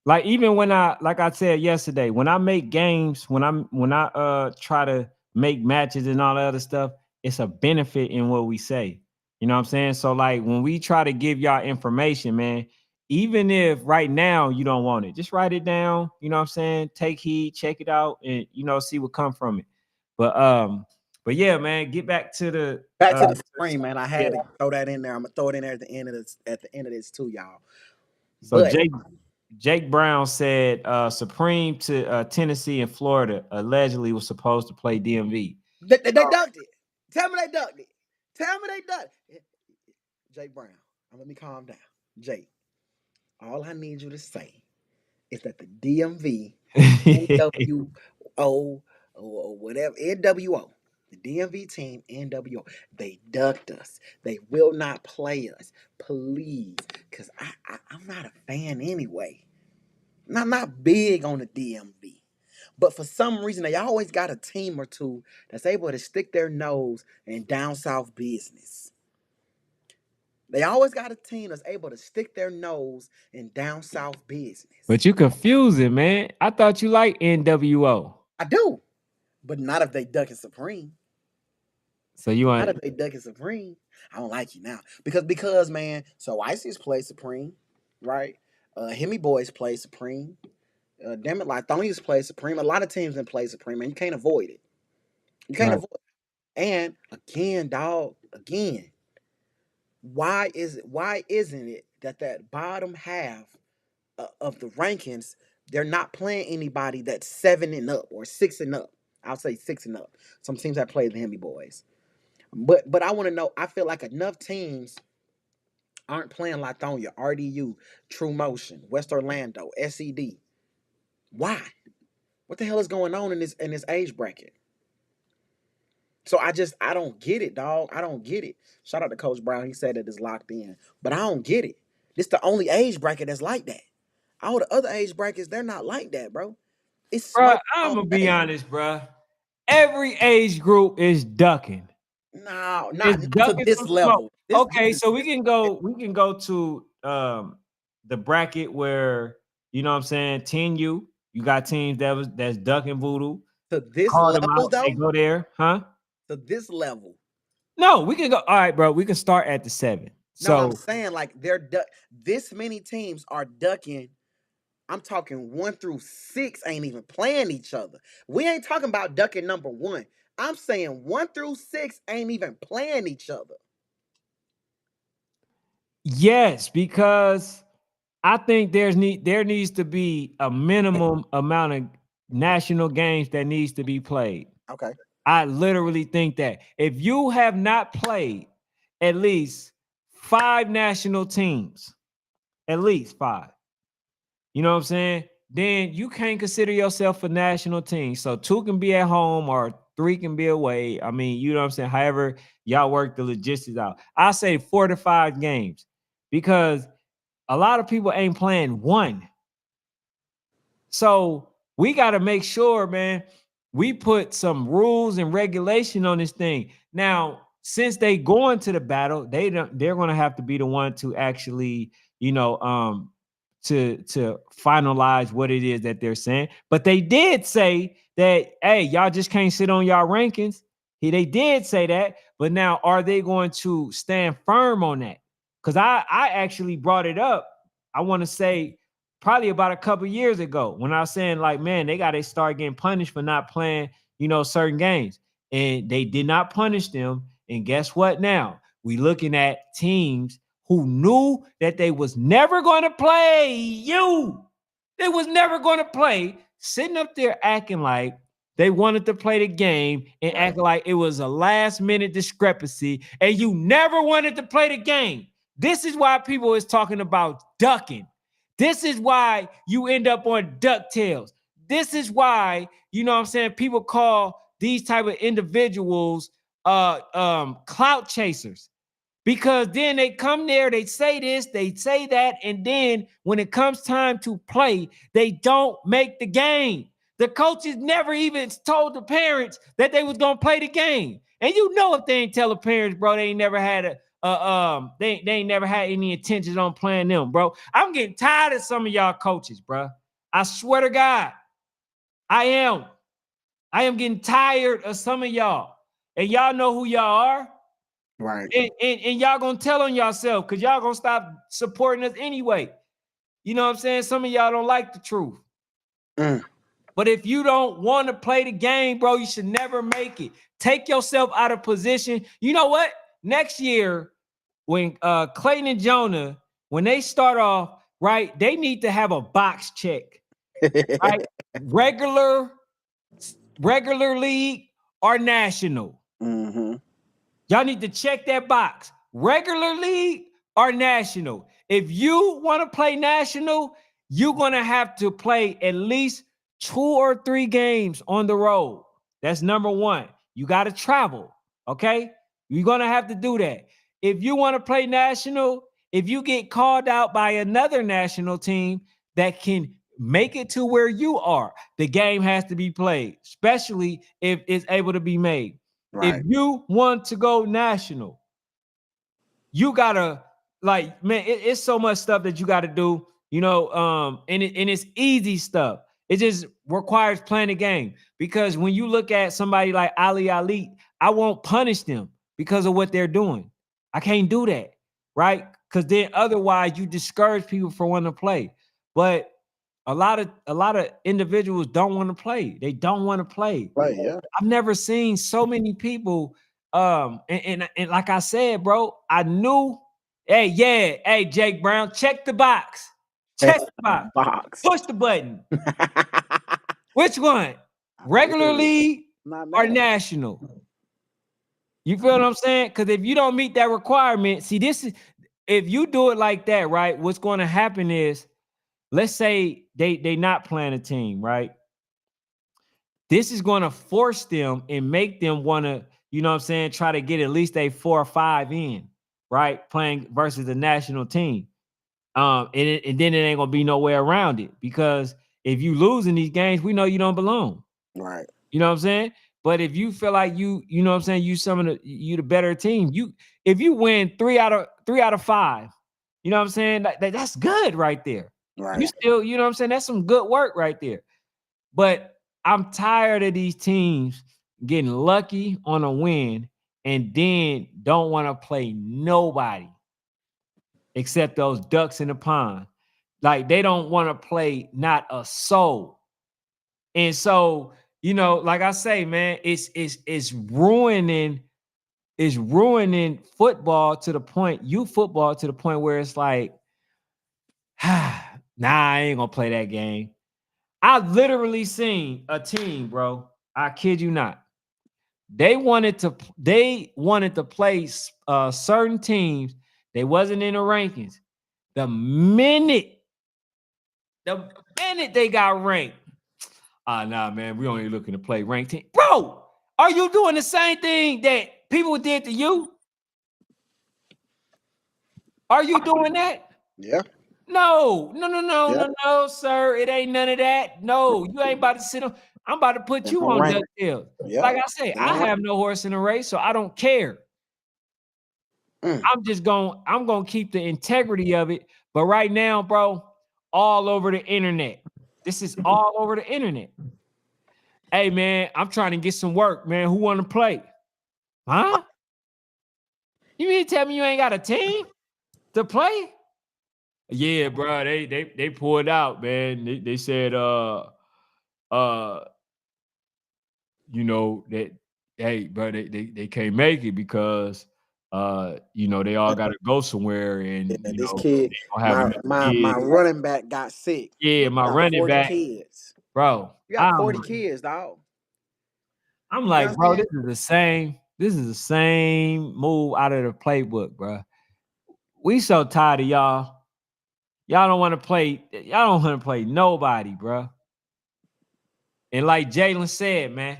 Like even like I said yesterday, when I make games, when I try to make matches and all that other stuff, it's a benefit in what we say. You know what I'm saying? So like when we try to give y'all information, man, even if right now you don't want it, just write it down. You know what I'm saying? Take heed, check it out, and see what come from it. But yeah, man, get back to the Supreme, man. I had to throw that in there. I'm gonna throw it in there at the end of this too, y'all. So Jake Brown said Supreme to Tennessee and Florida allegedly was supposed to play DMV. They ducked it. Tell me they ducked it. Tell me they ducked it. Jake Brown, let me calm down. Jake, all I need you to say is that the DMV, NWO, or whatever, NWO, the DMV team, NWO, they ducked us. They will not play us. Please. Because I'm not a fan anyway. I'm not big on the DMV. But for some reason, they always got a team or two that's able to stick their nose in down south business. They always got a team that's able to stick their nose in down south business. But you confusing, man. I thought you liked NWO. I do, but not if they ducking Supreme. So you Now want that they ducking Supreme, I don't like you now because man. So Icy's play Supreme, right? Hemi Boys play Supreme. Damn it, Lithonia's play Supreme. A lot of teams didn't play Supreme, and you can't avoid it. You can't right. avoid it. And again, dog, again, why isn't it that bottom half of the rankings, they're not playing anybody that's 7 and up or 6 and up? I'll say 6 and up. Some teams have played the Hemi Boys. But I want to know, I feel like enough teams aren't playing Lithonia, RDU, True Motion, West Orlando, SED. Why? What the hell is going on in this age bracket? So I don't get it, dog. I don't get it. Shout out to Coach Brown. He said it is locked in. But I don't get it. This the only age bracket that's like that. All the other age brackets, they're not like that, bro. It's Bro, smoke I'm all gonna be day. honest, bro. Every age group is ducking. No, It's not to ducking this some smoke. level. Okay, so we can go to the bracket where you know what I'm saying, 10U. You got teams that's ducking voodoo. to this Call them level out. They though. go there, huh? To this level. No, we can go. All right, bro. We can start at the 7. No, I'm So saying like this many teams are ducking. I'm talking 1 through 6 ain't even playing each other. We ain't talking about ducking number 1. I'm saying 1 through 6 ain't even playing each other. yes, because I think there needs to be a minimum amount of national games that needs to be played. Okay. I literally think that if you have not played at least 5 national teams, at least 5, you know what I'm saying? Then you can't consider yourself a national team. So 2 can be at home or 3 can be away. I mean, you know what I'm saying? However, y'all work the logistics out. I say 4 to 5 games because a lot of people ain't playing one. So we got to make sure, man, we put some rules and regulation on this thing. Now, since they go into the battle, they're going to have to be the one to actually, you know, to finalize what it is that they're saying. But they did say that, hey, y'all just can't sit on y'all rankings. They did say that, but now are they going to stand firm on that? Because I actually brought it up. I want to say probably about a couple years ago when I was saying like, man, they got to start getting punished for not playing, you know, certain games, and they did not punish them. And guess what? Now we looking at teams who knew that they was never going to play you. They was never going to play, sitting up there acting like they wanted to play the game and Right. acting like it was a last minute discrepancy, and you never wanted to play the game. This is why people is talking about ducking. This is why you end up on DuckTales. This is why, you know what I'm saying, people call these type of individuals clout chasers. Because then they come there, they say this, they say that, and then when it comes time to play, they don't make the game. The coaches never even told the parents that they was gonna play the game. And you know if they ain't tell the parents, bro, they ain't never had they ain't never had any intentions on playing them, bro. I'm getting tired of some of y'all coaches, bro. I swear to God, I am. I am getting tired of some of y'all. And y'all know who y'all are. Right. And y'all gonna tell on yourself because y'all gonna stop supporting us anyway. You know what I'm saying? Some of y'all don't like the truth. Mm. But if you don't want to play the game, bro, you should never make it. Take yourself out of position. You know what? Next year, when Clayton and Jonah, when they start off, right, they need to have a box check, right? Regular league or national. Mm-hmm. Y'all need to check that box. Regular league or national. If you want to play national, you're going to have to play at least 2 or 3 games on the road. That's number 1. You got to travel, okay? You're going to have to do that. If you want to play national, if you get called out by another national team that can make it to where you are, the game has to be played, especially if it's able to be made. If Right. you want to go national, you gotta like, man, it's so much stuff that you gotta do, you know, and it's easy stuff. It just requires playing the game because when you look at somebody like Ali, I won't punish them because of what they're doing. I can't do that, right? Because then otherwise you discourage people from wanting to play. But a lot of individuals don't want to play. They don't want to play. Right, yeah. I've never seen so many people. And like I said, bro, I knew. Hey, Jake Brown, check the box. Check the box. Push the button. Which one? Regular league or national? You feel what I'm saying? Because if you don't meet that requirement, see, this is if you do it like that, right? What's going to happen is, let's say they not playing a team, right? This is going to force them and make them want to, you know what I'm saying, try to get at least a 4 or 5 in, right? Playing versus the national team. And then it ain't gonna be no way around it, because if you lose in these games, we know you don't belong. Right. You know what I'm saying? But if you feel like you know what I'm saying, you the better team. If you win 3 out of 5, you know what I'm saying? That's good right there. Right. You still, you know what I'm saying? That's some good work right there. But I'm tired of these teams getting lucky on a win and then don't want to play nobody except those ducks in the pond. Like, they don't want to play not a soul. And so, you know, like I say, man, it's ruining football to the point, youth football, to the point where it's like, nah, I ain't gonna play that game. I literally seen a team, bro. I kid you not. They wanted to play certain teams. They wasn't in the rankings. The minute they got ranked, nah, man, we only looking to play ranked team. Bro, are you doing the same thing that people did to you? Are you doing that? Yeah. No, sir. It ain't none of that. No, you ain't about to sit on. I'm about to put you on ducktails. Like I say, I have no horse in the race, so I don't care. I'm gonna keep the integrity of it. But right now, bro, all over the internet. This is all over the internet. Hey, man, I'm trying to get some work, man. Who want to play? Huh? You mean to tell me you ain't got a team to play? Yeah, bro. They pulled out, man. They said you know, that, hey, bro, they can't make it because you know, they all gotta go somewhere, and you this know, kid, they don't have my running back got sick. Yeah, my running back, kids. bro. You got 40 kids, dog. I'm like, bro, this is the same move out of the playbook, bro. We so tired of y'all. Y'all don't want to play. Y'all don't want to play nobody, bro. And like Jalen said, man,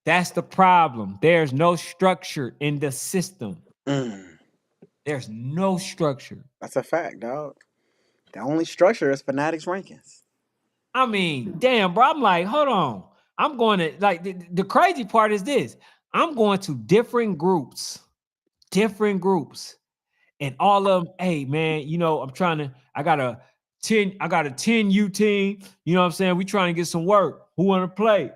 that's the problem. There's no structure in the system. There's no structure. That's a fact, dog. The only structure is Fanatics rankings. I mean, damn, bro. I'm like, hold on. I'm going to, like, the crazy part is this. I'm going to different groups. And all of them, hey, man, you know, I got a 10U team. You know what I'm saying? We trying to get some work. Who want to play?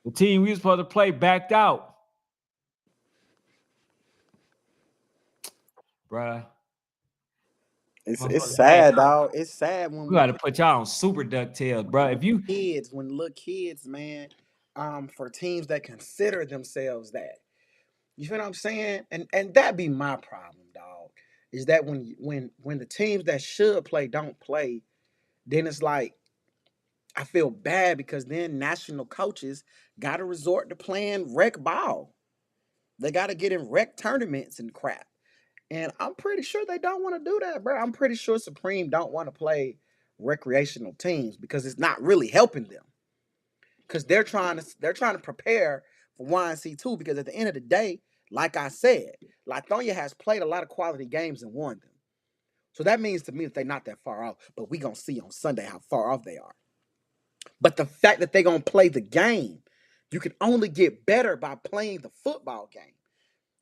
The team we was supposed to play backed out. Bruh. It's sad, dog. It's sad when we got to put y'all on super ducktails, bro. If you when little kids, man, for teams that consider themselves that. You feel what I'm saying? And that be my problem, dog. Is that when the teams that should play don't play, then it's like, I feel bad, because then national coaches got to resort to playing rec ball. They got to get in rec tournaments and crap. And I'm pretty sure they don't want to do that, bro. I'm pretty sure Supreme don't want to play recreational teams because it's not really helping them. Because they're trying to prepare for YNC2, because at the end of the day, like I said, Lithonia has played a lot of quality games and won them. So that means to me that they're not that far off. But we're going to see on Sunday how far off they are. But the fact that they're going to play the game, you can only get better by playing the football game.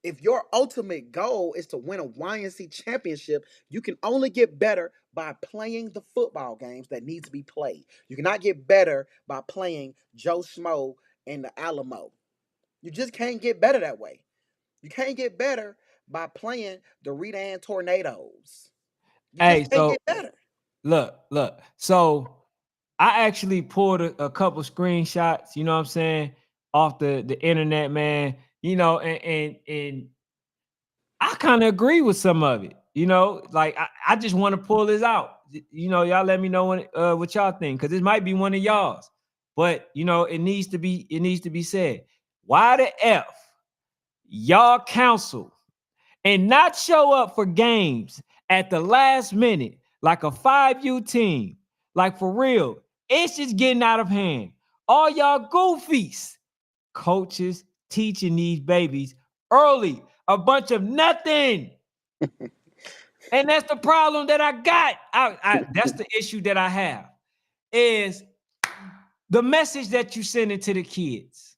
If your ultimate goal is to win a YNC championship, you can only get better by playing the football games that need to be played. You cannot get better by playing Joe Schmo and the Alamo. You just can't get better that way. You can't get better by playing the Redan Tornadoes. You Hey, just can't so get better. look. So I actually pulled a couple screenshots, you know what I'm saying, off the internet, man. You know, and I kind of agree with some of it. You know, like I just want to pull this out. You know, y'all let me know what y'all think, because it might be one of y'all's. But you know, it needs to be said. Why the F y'all counsel and not show up for games at the last minute like a 5U team? Like, for real, it's just getting out of hand. All y'all goofies, coaches teaching these babies early, a bunch of nothing. And that's the problem that I got. That's the issue that I have, is the message that you sending to the kids.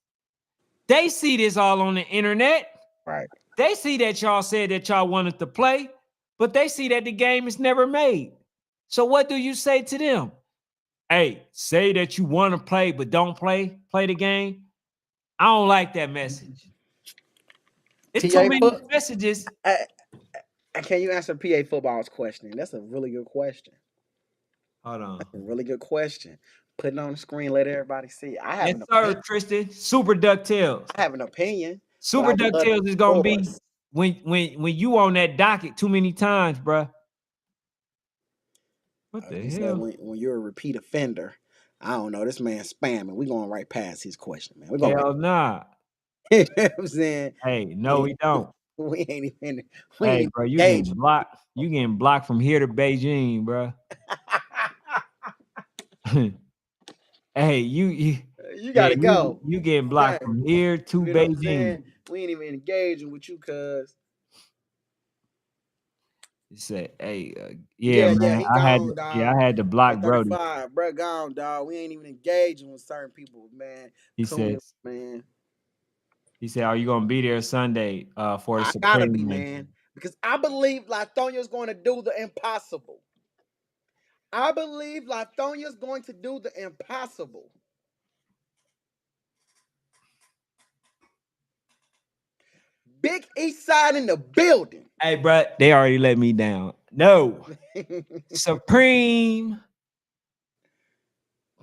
They see this all on the internet. Right. They see that y'all said that y'all wanted to play, but they see that the game is never made. So what do you say to them? Hey, say that you want to play, but don't play the game. I don't like that message. It's too PA many foot. messages. Can you answer PA football's question? That's a really good question. Hold on. That's a really good question. Put it on the screen, let everybody see. I have Yes, an sir, opinion. Tristan. Super DuckTales. I have an opinion, but I Super would love to DuckTales is gonna hear be yours. when you on that docket too many times, bruh. What the He said hell? when you're a repeat offender, I don't know. This man spamming. We going right past his question, man. We're going right. Hell nah. You know what I'm saying? Hey, no, we don't. We ain't even Hey, bro, you getting engaged. blocked. You getting blocked from here to Beijing, bro. Hey, You yeah, gotta go. you getting Hey, blocked from here to you know what I'm saying? Beijing. We ain't even engaging with you, cuz. He said, "Hey, yeah, Yeah, man, he gone, dog. I had to block Brody." 135, bro, gone, dog. We ain't even engaging with certain people, man. He Cool, says, man. he said, "Are you gonna be there Sunday for the I gotta Supreme be, game?" man, because I believe Lathonia's going to do the impossible. I believe Lathonia's going to do the impossible. Big East Side in the building. Hey, bro, they already let me down. No, Supreme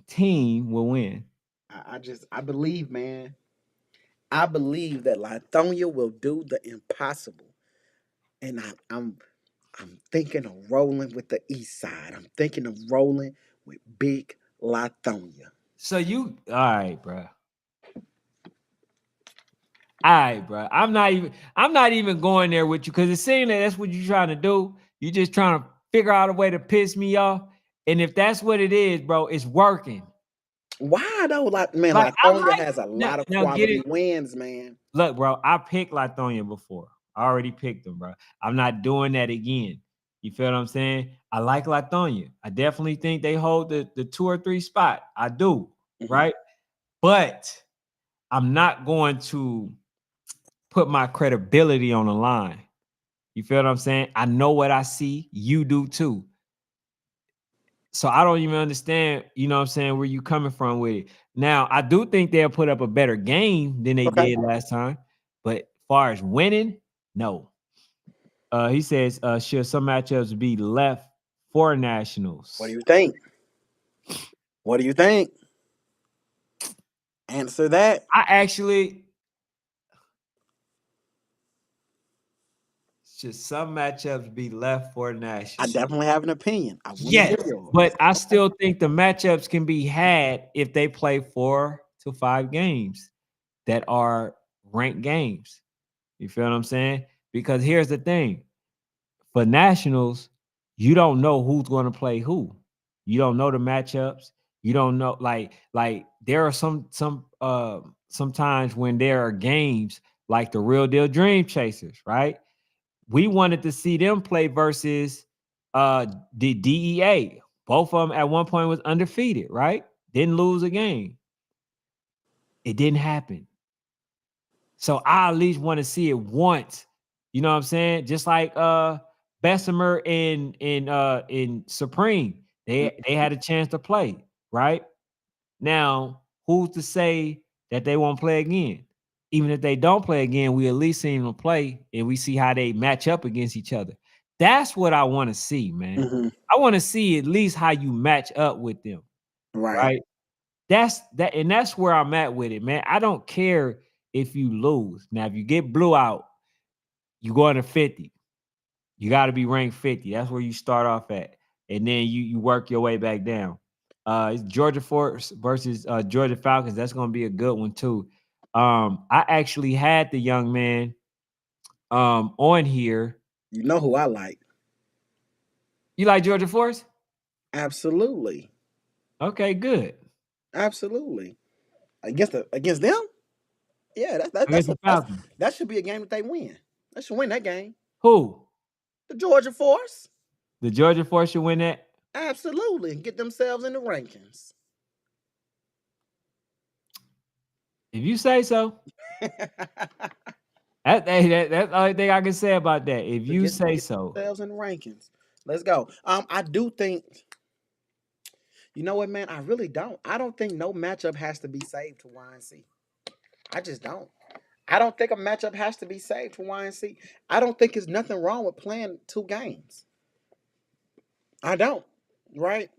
team will win. I believe, man. I believe that Lithonia will do the impossible. And I'm thinking of rolling with the East Side. I'm thinking of rolling with Big Lithonia. So all right, bro. All right, bro. I'm not even going there with you, because it seems that that's what you're trying to do. You're just trying to figure out a way to piss me off. And if that's what it is, bro, it's working. Why though? Like, man, Like, I Lithonia like has a now, lot of now get quality it. wins, man. Look, bro, I picked Lithonia before. I already picked them, bro. I'm not doing that again. You feel what I'm saying? I like Lithonia. I definitely think they hold the 2 or 3 spot. I do, Mhm. right? But I'm not going to put my credibility on the line. You feel what I'm saying? I know what I see. You do too. So I don't even understand, you know what I'm saying, where you coming from with it. Now, I do think they'll put up a better game than they Okay. did last time. But as far as winning, no. He says, should some matchups be left for What do nationals? you think? What do you think? Answer that. I actually should some matchups be left for I nationals? definitely have an opinion. I want to Yes, hear yours. but I still think the matchups can be had if they play 4 to 5 games that are ranked games. You feel what I'm saying? Because here's the thing. For nationals, you don't know who's going to play who. You don't know the matchups. You don't know, like there are sometimes when there are games like the Real Deal Dream Chasers, right? We wanted to see them play versus the DEA. Both of them at one point was undefeated, right? Didn't lose a game. It didn't happen. So I at least want to see it once. You know what I'm saying? Just like Bessemer in Supreme. They had a chance to play, right? Now, who's to say that they won't play again? even if they don't play again, we at least see them play and we see how they match up against each other. That's what I want to see, man. Mm-hmm. I want to see at least how you match up with them, Right. right? That's where I'm at with it, man. I don't care if you lose. Now, if you get blew out, you go into 50. You got to be ranked 50. That's where you start off at. And then you work your way back down. It's Georgia Force versus Georgia Falcons. That's going to be a good one too. I actually had the young man on here. You know who I like? You like Georgia Force? Absolutely. Okay, good. Absolutely. Against them? Yeah, Against the Falcons. that should be a game that they win. They should win that game. Who? The Georgia Force. The Georgia Force should win that? Absolutely. And get themselves in the rankings. If you say so. That's the only thing I can say about that. If you say so. Themselves in the rankings. Let's go. I do think, you know what, man? I really don't. I don't think no matchup has to be saved for YNC. I just don't. I don't think a matchup has to be saved for YNC. I don't think there's nothing wrong with playing 2 games. I don't. Right?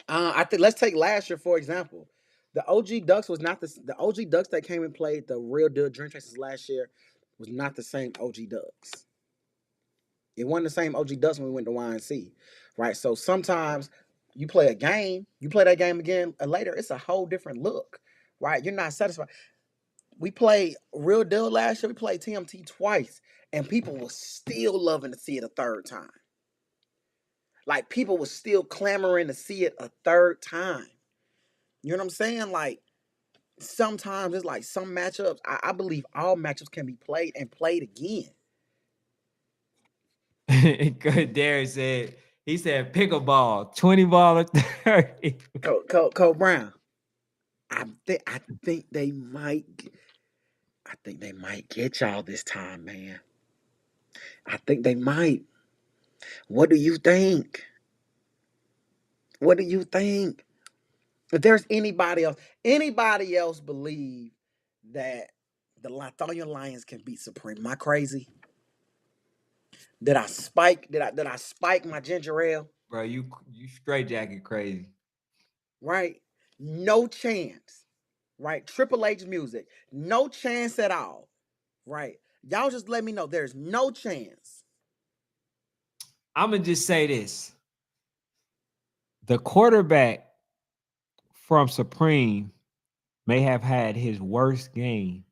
I think let's take last year for example. The OG Ducks was not the OG Ducks that came and played the real deal Dream Chasers last year was not the same OG Ducks. It wasn't the same OG Ducks when we went to YNC, right? So sometimes you play a game, you play that game again later, it's a whole different look, right? You're not satisfied. We played Real Deal last year. We played TMT twice, and people were still loving to see it a third time. Like people were still clamoring to see it a third time. You know what I'm saying? Like sometimes it's like some matchups. I believe all matchups can be played and played again. Good. Derek said he said pick a ball, 20 ball or 30. Cole Brown. I think they might get y'all this time, man. I think they might. What do you think? What do you think? If there's anybody else believe that the Lithonia Lions can beat Supreme? Am I crazy? Did I spike my ginger ale? Bro, you straight jacket crazy. Right? No chance. Right? Triple H music. No chance at all. Right? Y'all just let me know. There's no chance. I'm gonna just say this. The quarterback from Supreme may have had his worst game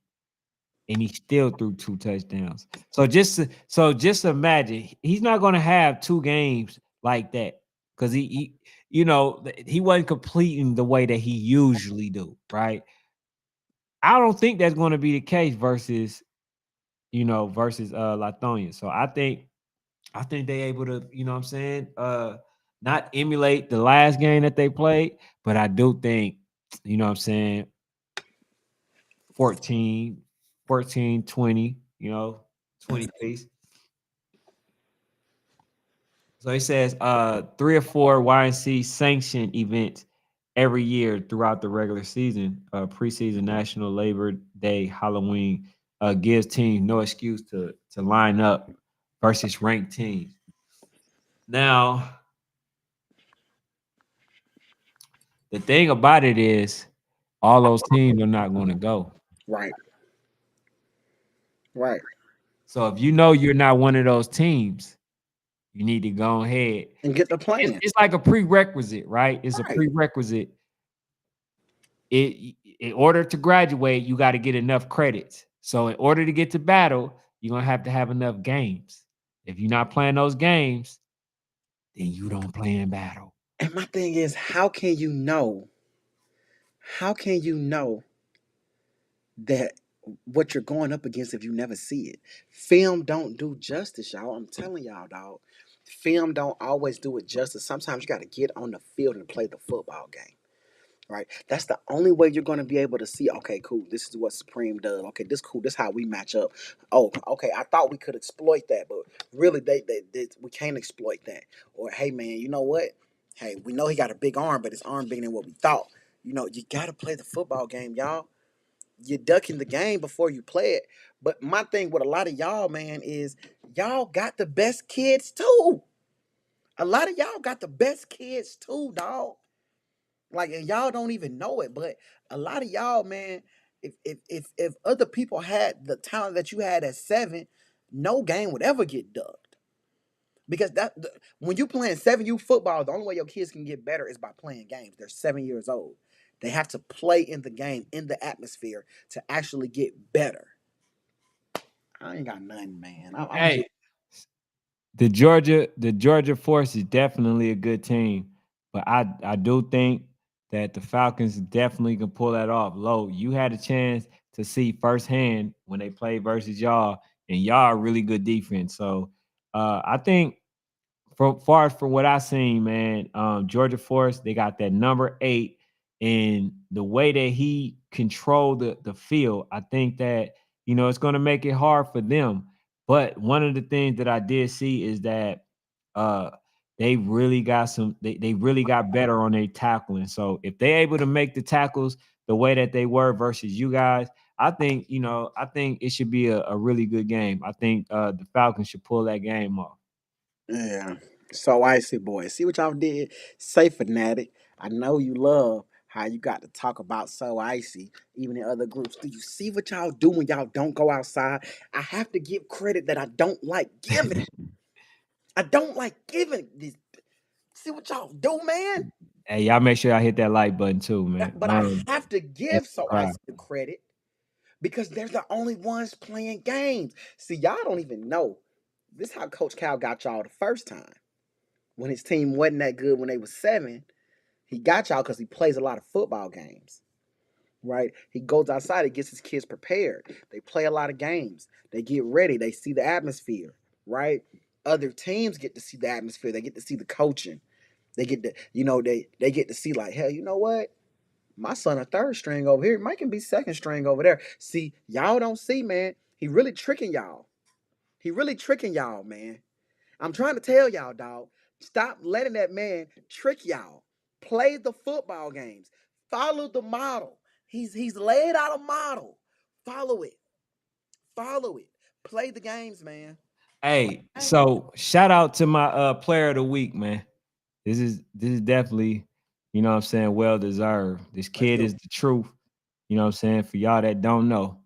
and he still threw 2 touchdowns. So just imagine he's not going to have 2 games like that because he he wasn't completing the way that he usually do, right? I don't think that's going to be the case versus Lithonia. So I think they able to, you know what I'm saying, not emulate the last game that they played, but I do think, you know what I'm saying, 14, 20, 20 piece. So he says 3 or 4 YNC sanctioned events every year throughout the regular season, preseason, National Labor Day, Halloween, gives teams no excuse to line up versus ranked teams. Now, the thing about it is all those teams are not going to go. Right. Right. So if you know you're not one of those teams, you need to go ahead. And get the plan. It's like a prerequisite, right? It's a Right. prerequisite. In order to graduate, you got to get enough credits. So in order to get to battle, you're going to have enough games. If you're not playing those games, then you don't play in battle. And my thing is, how can you know? How can you know that what you're going up against if you never see it? Film don't do justice, y'all. I'm telling y'all, dog. Film don't always do it justice. Sometimes you got to get on the field and play the football game. Right? That's the only way you're going to be able to see, okay, cool, this is what Supreme does. Okay, this cool, this is how we match up. Oh, okay, I thought we could exploit that, but really we can't exploit that. Or, hey, man, you know what? Hey, we know he got a big arm, but his arm bigger than what we thought. You know, you got to play the football game, y'all. you're ducking the game before you play it. But my thing with a lot of y'all, man, is y'all got the best kids too. A lot of y'all got the best kids too, dog. Like, and y'all don't even know it, but a lot of y'all, man, if other people had the talent that you had at 7, no game would ever get ducked. Because when you playing 7U football, the only way your kids can get better is by playing games. They're 7 years old. They have to play in the game, in the atmosphere, to actually get better. I ain't got nothing, man. I'm Hey, just the Georgia Force is definitely a good team, but I do think that the Falcons definitely can pull that off. Low, you had a chance to see firsthand when they played versus y'all, and y'all are really good defense. So I think from far as for what I seen, man, Georgia Force, they got that number 8, and the way that he controlled the field, I think that it's going to make it hard for them. But one of the things that I did see is that uh they really got they really got better on their tackling. So if they're able to make the tackles the way that they were versus you guys, I think it should be a really good game. I think the Falcons should pull that game off. yeah. So icy boy. See what y'all did? Say fanatic. I know you love how you got to talk about so icy, even in other groups. Do you see what y'all do when y'all don't go outside? I have to give credit that I don't like giving. I don't like giving this. See what y'all do, man? Hey, y'all make sure y'all hit that like button too, man. But I have to And give so subscribe. icy the credit because they're the only ones playing games. See, y'all don't even know. This how Coach Cal got y'all the first time. When his team wasn't that good when they was 7, he got y'all because he plays a lot of football games. Right? He goes outside, he gets his kids prepared. They play a lot of games. They get ready. They see the atmosphere. Right? Other teams get to see the atmosphere. They get to see the coaching. They get to, they get to see like, hell, you know what? My son a third string over here. Mike can be second string over there. See, y'all don't see, man. He really tricking y'all. He really tricking y'all, man. I'm trying to tell y'all, dog. Stop letting that man trick y'all. Play the football games. Follow the model. He's laid out a model. Follow it. Follow it. Play the games, man. Hey, so shout out to my player of the week, man. This is definitely, what I'm saying, well deserved. This Let's kid do is the truth. You know what I'm saying? For y'all that don't know.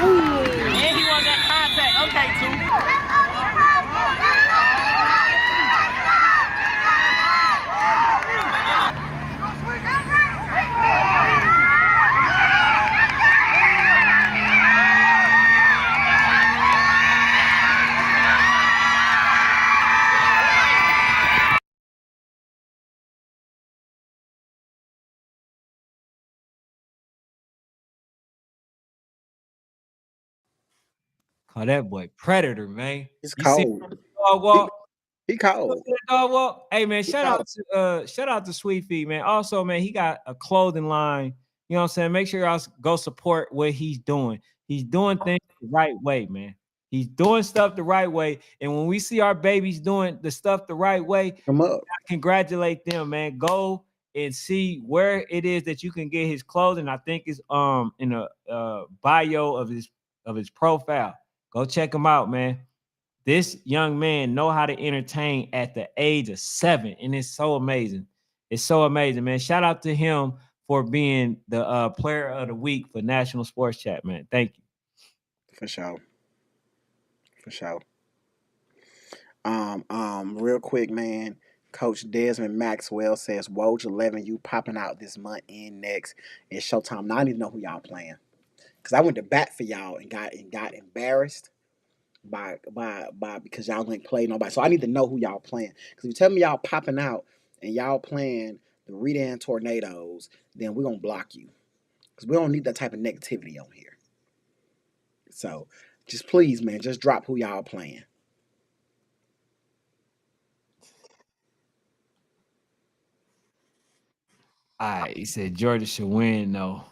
And he won that contact. Okay, two. Call that boy Predator, man. It's You see cold. him on the dog He, walk? he You know cold. that dog walk? Hey man, He cold. shout out to Sweet Feet, man. Also, man, he got a clothing line. You know what I'm saying? Make sure y'all go support what he's doing. He's doing things the right way, man. He's doing stuff the right way. And when we see our babies doing the stuff the right way, Come up. congratulate them, man. Go and see where it is that you can get his clothing. I think it's in the bio of his profile. Go check him out, man. This young man know how to entertain at the age of 7, and it's so amazing. It's so amazing, man. Shout out to him for being the player of the week for National Sports Chat, man. Thank you. For sure. For sure. Real quick, man. Coach Desmond Maxwell says Woj 11 you popping out this month and next. It's Showtime. Now I need to know who y'all playing. Cause I went to bat for y'all and got embarrassed by because y'all ain't play nobody. So I need to know who y'all playing. Cause if you tell me y'all popping out and y'all playing the Redan Tornadoes, then we're gonna block you. Cause we don't need that type of negativity on here. So just please, man, just drop who y'all playing. All right, he said Georgia should win. No,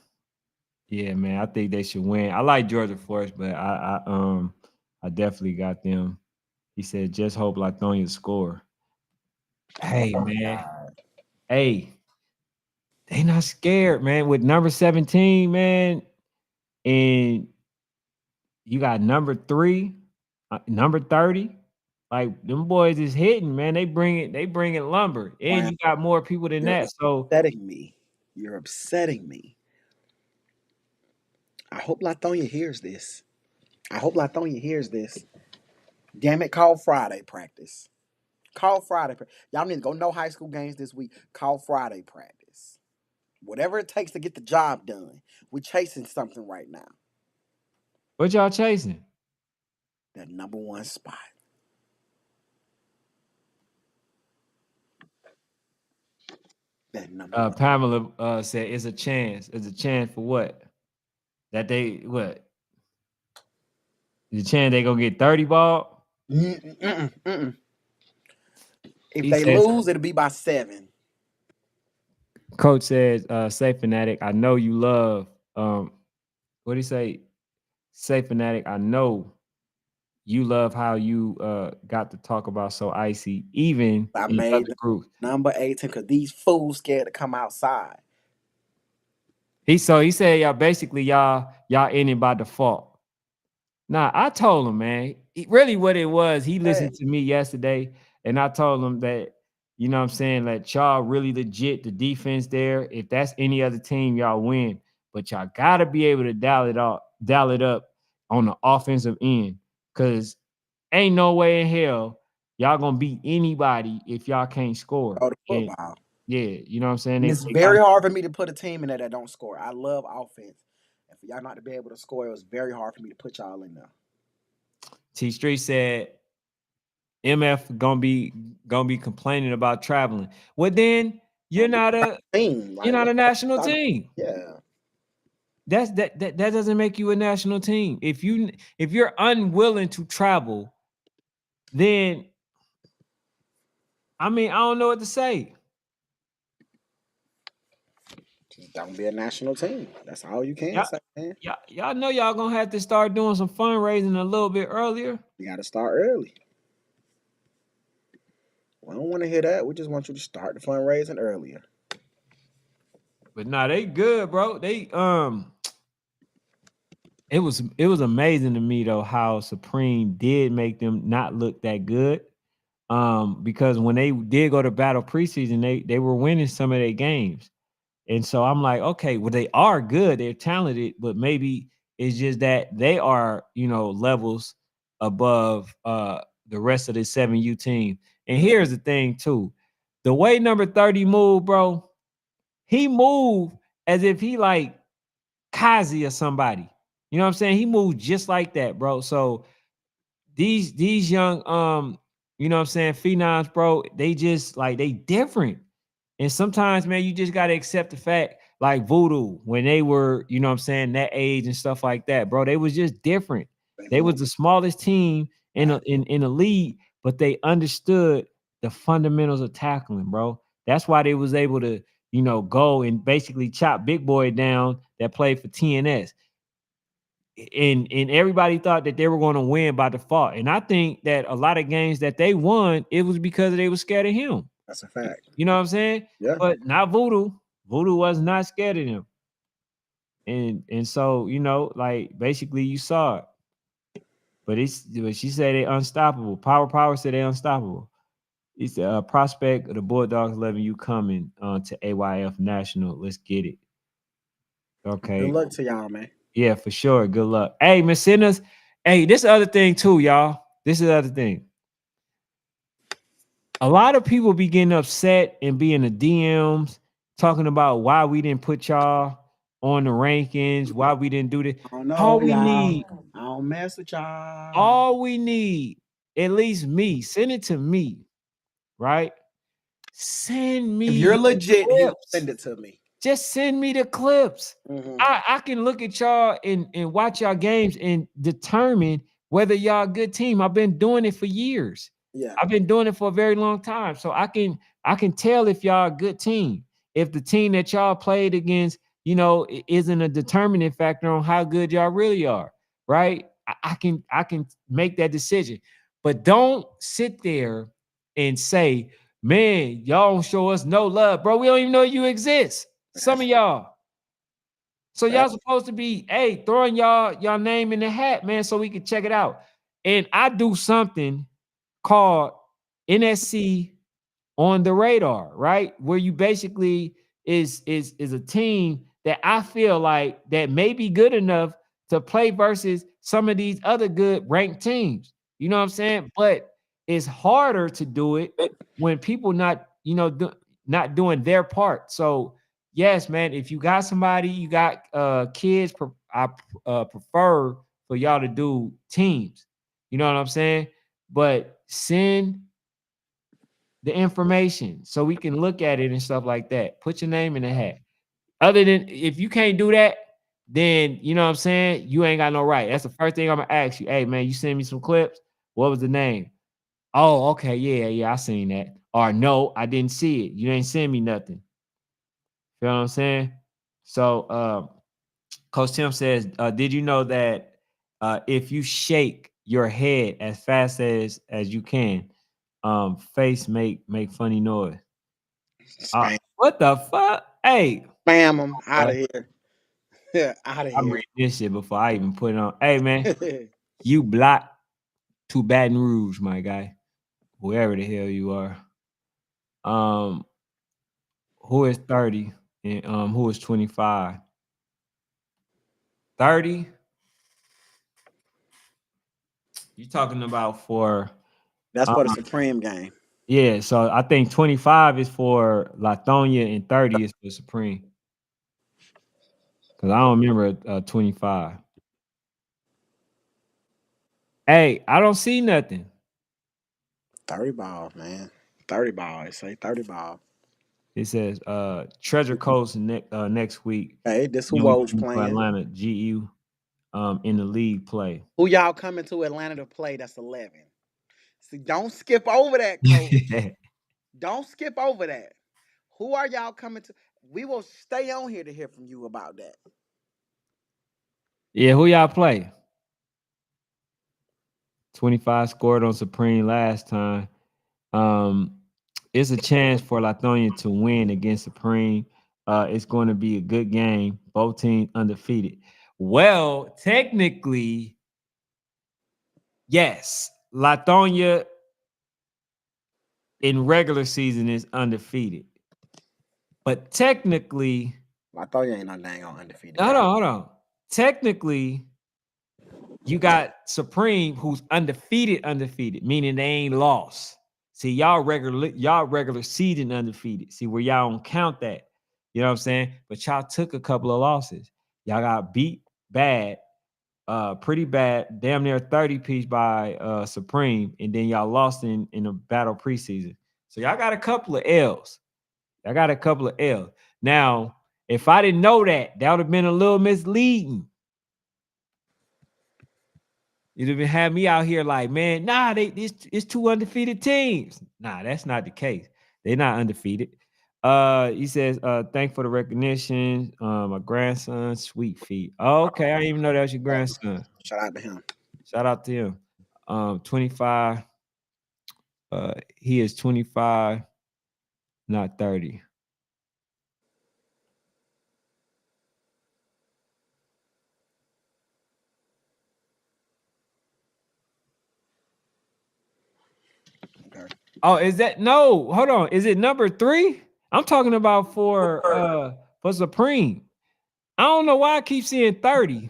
yeah, man, I think they should win. I like Georgia first, but I definitely got them. He said just hope Latonia score. Hey, Oh man, God. hey, they not scared, man. With number 17, man, and you got number 3, number 30. Like them boys is hitting, man. They bring it lumber, and Wow, you got more people than you're that. So upsetting me. You're upsetting me. I hope Latonia hears this. I hope Latonia hears this. Damn it, call Friday practice. Call Friday. Y'all need to go no high school games this week. Call Friday practice. Whatever it takes to get the job done. We chasing something right now. what y'all chasing? That number one spot. That number one. Pamela said it's a chance. It's a chance for what? That they what? The chance they gonna get 30 ball? Mm-mm. If He they says, lose, it'll be by 7. Coach says, say fanatic, I know you love what do you say? Say fanatic, I know you love how you got to talk about so icy, even I in other made the groups. number 18 because these fools scared to come outside. He said y'all in it by default. Nah, I told him, man, really what it was, he Hey, listened to me yesterday, and I told him that, you know what I'm saying, like y'all really legit, the defense there. If that's any other team, y'all win. But y'all gotta be able to dial it up on the offensive end. Cause ain't no way in hell y'all gonna beat anybody if y'all can't score. go to And football. yeah, you know what I'm saying? And They, it's they got very hard for me to put a team in there that don't score. I love offense. And for y'all not to be able to score, it was very hard for me to put y'all in there. T Street said MF gonna be complaining about traveling. Well, then I don't team. you're Like, not what a national the team. yeah. That doesn't make you a national team. If you're unwilling to travel, then I mean I don't know what to say. Just don't be a national team. That's all you can Y'all, say, man. y'all know y'all gonna have to start doing some fundraising a little bit earlier. You got to start early. We don't want to hear that. We just want you to start the fundraising earlier. But nah, they good, bro. It was amazing to me though how Supreme did make them not look that good. Because when they did go to battle preseason, they were winning some of their games. And so I'm like, okay, well, they are good, they're talented, but maybe it's just that they are, you know, levels above the rest of the 7U team. And here's the thing, too. The way number 30 moved, bro, he moved as if he like Kazi or somebody. You know what I'm saying? He moved just like that, bro. So these young you know what I'm saying, phenoms, bro, they just like they different. And sometimes, man, you just gotta accept the fact, like Voodoo, when they were, you know what I'm saying, that age and stuff like that, bro, they was just different. They They move was the smallest team fast. in the league, but they understood the fundamentals of tackling, bro. That's why they was able to, you know, go and basically chop Big Boy down that played for TNS. And everybody thought that they were going to win by default. And I think that a lot of games that they won, it was because they were scared of him. That's a fact. You know what I'm saying? Yeah. But not Voodoo. Voodoo was not scared of him. And so, you know, like basically you saw it. But she said they unstoppable. Power said they unstoppable. It's a prospect of the Bulldogs 11 you coming to AYF National. Let's get it. Good Okay. luck to y'all, man. Yeah, for sure. Good luck. Hey, Miss Sinners. Hey, this is the other thing too, y'all. This is the other thing. a lot of people be getting upset and be in the DMs talking about why we didn't put y'all on the rankings, why we didn't do this. I don't know, All we y'all. need, I don't mess with y'all. all we need, at least me, send it to me, right? Send If you're me the legit, he clips. send it to me. Just send me the clips. Mhm. I can look at y'all and watch y'all games and determine whether y'all a good team. I've been doing it for years. Yeah. I've been doing it for a very long time. So I can tell if y'all a good team. If the team that y'all played against, isn't a determining factor on how good y'all really are, right? I can make that decision. But don't sit there and say, man, y'all don't show us no love, bro. We don't even know you exist. Some of y'all. So y'all Facts. supposed to be, hey, throwing y'all name in the hat, man, so we can check it out. And I do something called NSC on the radar, right? Where you basically is a team that I feel like that may be good enough to play versus some of these other good ranked teams. You know what I'm saying? But it's harder to do it when people not, not doing their part. So yes, man, if you got somebody, you got kids, I prefer for y'all to do teams. You know what I'm saying? But send the information so we can look at it and stuff like that. Put your name in the hat. Other than if you can't do that, then you know what I'm saying, you ain't got no right. That's the first thing I'm gonna ask you. Hey man, you send me some clips. What was the name? Oh, okay, yeah, I seen that. Or no, I didn't see it. You ain't send me nothing. You know what I'm saying? So Coach Tim says, did you know that if you shake your head as fast as you can, face make funny noise? Spam. What the fuck? Hey, Spam them out boy, of here. Yeah, out of I'm here. reading this shit before I even put it on. Hey man, you block to Baton Rouge, my guy. Whoever the hell you are. Um, who is 30 and who is 25? 30? You talking about for That's um for the Supreme game. yeah, so I think 25 is for Lithonia and 30 is for Supreme. Cause I don't remember 25. Hey, I don't see nothing. 30 balls, man. 30 balls. They say 30 balls. It says Treasure Coast next week. Hey, this who Young Woj King for playing. Atlanta, GU in the league play. Who y'all coming to Atlanta to play? That's 11. See, don't skip over that, coach. Don't skip over that. Who are y'all coming to? We will stay on here to hear from you about that. Yeah, who y'all play? 25 scored on Supreme last time. Um, it's a chance for Lithonia to win against Supreme. It's going to be a good game. Both teams undefeated. Well, technically, yes. Lithonia in regular season is undefeated. But technically, I thought you ain't no dang on undefeated hold guy. on, hold on. Technically, you got Supreme who's undefeated, meaning they ain't lost. See, y'all regular season undefeated. See, where y'all don't count that. You know what I'm saying? But y'all took a couple of losses. Y'all got beat bad, pretty bad, damn near 30 piece by Supreme, and then y'all lost in a battle preseason. So y'all got a couple of L's. Y'all got a couple of L's. Now, if I didn't know that, that would have been a little misleading. You'd have had me out here like, man, nah, it's two undefeated teams. Nah, that's not the case. They're not undefeated. He says, thank for the recognition. My grandson, sweet feet. Oh, okay. I didn't even know that was your grandson. Shout out to him. Shout out to him. 25. He is 25, not 30. Okay. Oh, is that no? Hold on. Is it number 3? I'm talking about for Supreme. I don't know why I keep seeing 30.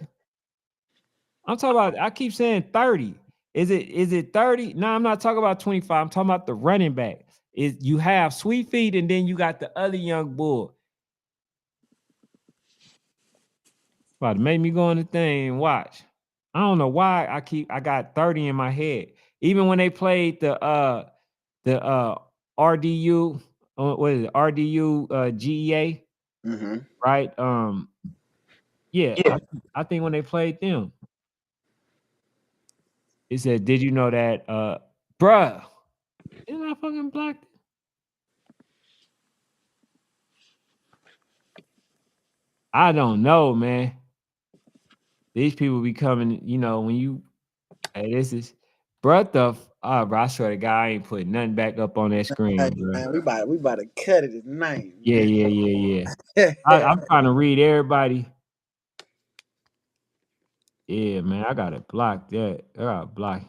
I'm talking about, I keep saying 30. Is it 30? No, I'm not talking about 25. I'm talking about the running back. you have Sweet Feet, and then you got the other young bull. About to make me go on the thing and watch. I don't know why I got 30 in my head. Even when they played the RDU, what is it? RDU GEA, right? Yeah, I think when they played them, it said, "Did you know that bruh, isn't I fucking blocked?" I don't know, man. These people be coming, you know, when you hey, this is bruh bro, I swear to God, I ain't putting nothing back up on that screen, Hey, bro. man, we about to cut it tonight, Yeah, man. yeah, yeah, yeah. I'm trying to read everybody. Yeah, man, I gotta block that. I gotta block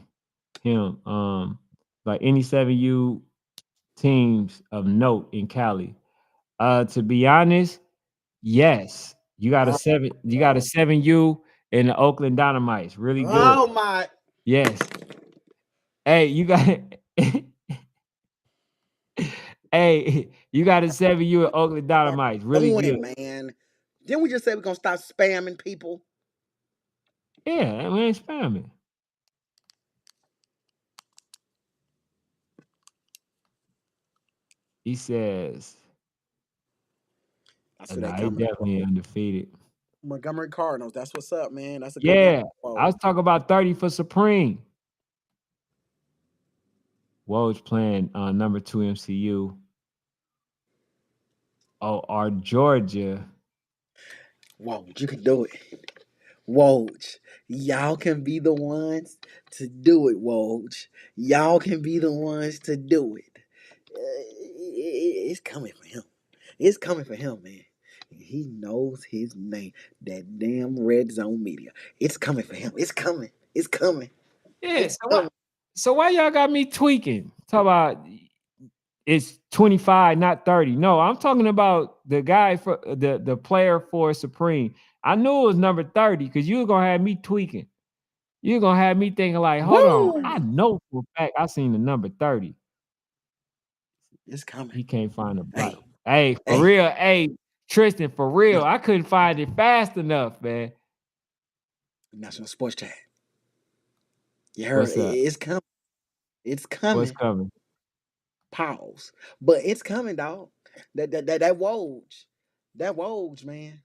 him. Like any 7U teams of note in Cali. To be honest, yes. You got a 7U in the Oakland Dynamites. Really good. Oh my! Yes. Hey, you got hey, you got a 7U at Oakland Dynamites. Really good. Doing, man. Didn't we just say we're gonna stop spamming people? Yeah, we ain't spamming. He says, I see they nah, he coming. definitely undefeated. Montgomery Cardinals. That's what's up, man. That's a good game. Yeah, I Whoa. was talking about 30 for Supreme. Woj playing number 2 MCU. Oh, our Georgia. Woj, you can do it. Woj, y'all can be the ones to do it, Woj. Y'all can be the ones to do it. It's coming for him. It's coming for him, man. He knows his name. That damn red zone media. It's coming for him. It's coming. It's coming. Yeah, It's coming. so why y'all got me tweaking? Talk about it's 25, not 30. No, I'm talking about the guy for the player for Supreme. I knew it was number 30 because you were gonna have me tweaking. You're gonna have me thinking like, hold on, Woo! I know for a fact I seen the number 30. It's coming. He can't find a block. Hey, Hey, for hey. real, hey, Tristan, for real, I couldn't find it fast enough, man. National Sports Chat. You heard What's up? it's coming. It's What's coming. coming? Pause. But it's coming, dog. That Woj. That Woj, man.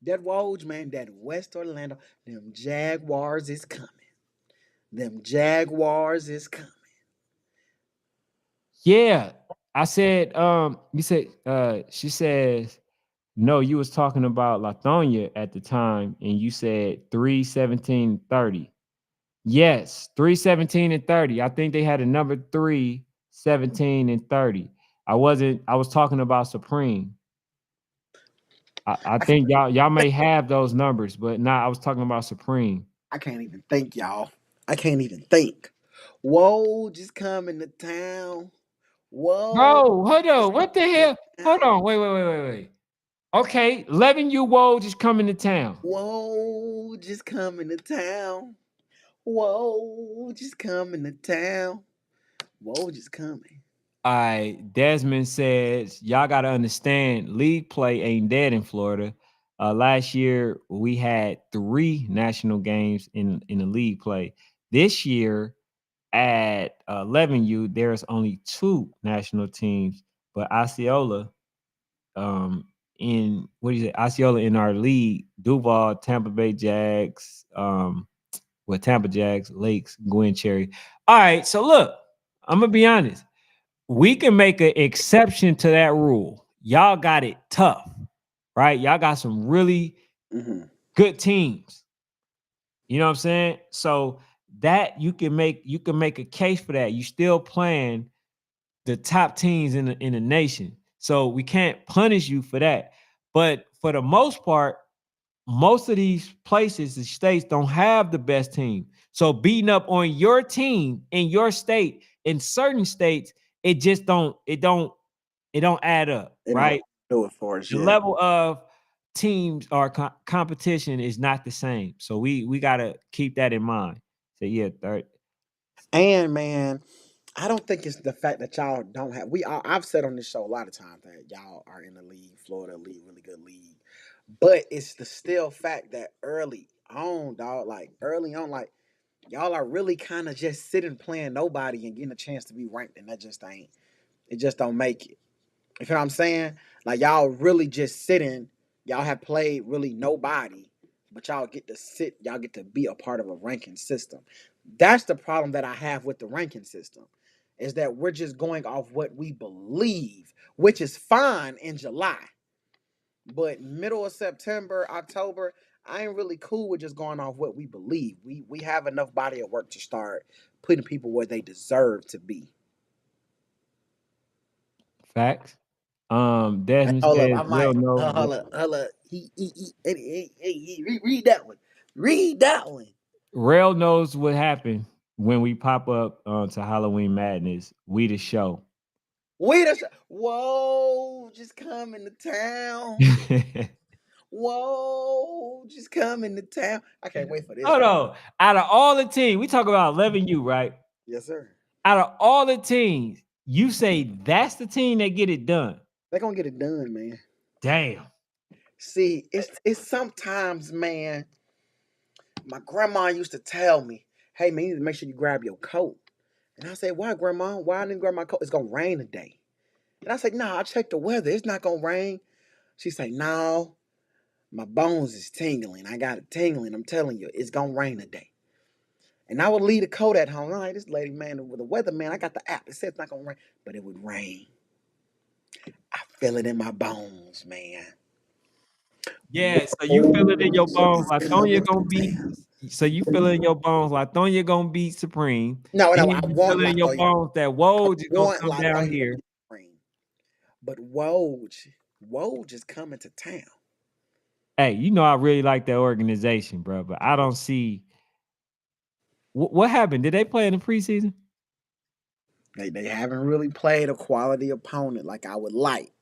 That Woj, man. That West Orlando. Them Jaguars is coming. Them Jaguars is coming. Yeah. I said, you said she says, no, you was talking about Lathonia at the time, and you said 3-17-30. Yes, 3-17-30. I think they had a number 3-17-30. I was talking about Supreme. I think y'all may have those numbers, but nah, I was talking about Supreme. I can't even think, y'all. I can't even think. Woj is coming to town. Woj Bro, hold is on. What the coming hell? to Hold town. on. Wait. Okay, 11U Woj is coming to town. Woj is coming to town. Woj is coming to town. Woj is coming. All right, Desmond says, y'all got to understand, league play ain't dead in Florida. Last year, we had 3 national games in the league play. This year, at 11U, there's only 2 national teams, but Osceola, in what do you say? Osceola in our league, Duval, Tampa Bay Jags, with Tampa Jags, Lakes, Gwen Cherry. All right, so look, I'm gonna be honest. We can make an exception to that rule. Y'all got it tough, right? Y'all got some really good teams. You know what I'm saying? So that you can make a case for that. You still playing the top teams in the nation. So we can't punish you for that. But for the most part, most of these places, the states don't have the best team. So beating up on your team in your state, in certain states, it don't add up, They don't right? do it for us The yet. level of teams or competition is not the same. So we got to keep that in mind. So yeah, third. And man, I don't think it's the fact that y'all don't have. I've said on this show a lot of times that y'all are in the league, Florida league, really good league, but it's the still fact that early on, dog, like early on, like y'all are really kind of just sitting playing nobody and getting a chance to be ranked, and that just ain't. It just don't make it. You feel what I'm saying? Like y'all really just sitting. Y'all have played really nobody, but y'all get to sit. Y'all get to be a part of a ranking system. That's the problem that I have with the ranking system, is that we're just going off what we believe, which is fine in July, but middle of September, October, I ain't really cool with just going off what we believe. We have enough body of work to start putting people where they deserve to be. Facts. Hey, Desmond hold up, says I real might no. hold up, hold up. Read that one. Read that one. Rail knows what happened when we pop up to Halloween Madness. We the show. Whoa, just coming to town. Whoa, just coming to town. I can't wait for this Hold one. on. Out of all the teams, we talk about 11U, right? Yes, sir. Out of all the teams, you say that's the team that get it done. They're gonna get it done, man. Damn. See, it's sometimes, man. My grandma used to tell me, "Hey, man, you need to make sure you grab your coat." And I say, "Why, grandma? Why I didn't grab my coat? It's gonna rain today." And I said, "Nah, I checked the weather. It's not gonna rain." She said, "No, my bones is tingling. I got it tingling. I'm telling you, it's gonna rain today." And I would leave the coat at home. I'm like, this lady, man, with the weather, man, I got the app. It says it's not gonna rain, but it would rain. I feel it in my bones, man. Yeah, so you feel it in your bones It's like Thonya coming gonna to beat. town. So you feel it in your bones like Thonya gonna beat Supreme. No, And no, I you feel want it in your Latoya. bones that I Woj is gonna want come down Latoya to here. beat Supreme. But Woj is coming to town. Hey, you know I really like that organization, bro. But I don't see what happened. Did they play in the preseason? They haven't really played a quality opponent like I would like.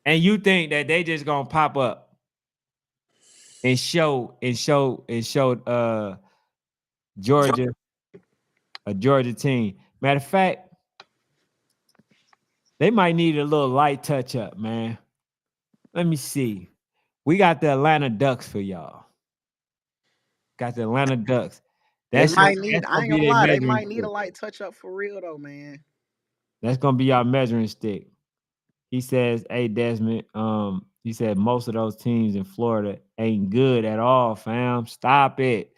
And you think that they just gonna pop up and show Georgia, a Georgia team. Matter of fact, they might need a little light touch up, man. Let me see. We got the Atlanta Ducks for y'all. Got the Atlanta Ducks. They That's your might need, that's I gonna ain't be gonna their lie, they measuring might need a stick. light touch up for real though, man. That's gonna be our measuring stick. He says, "Hey Desmond, he said most of those teams in Florida ain't good at all, fam. Stop it.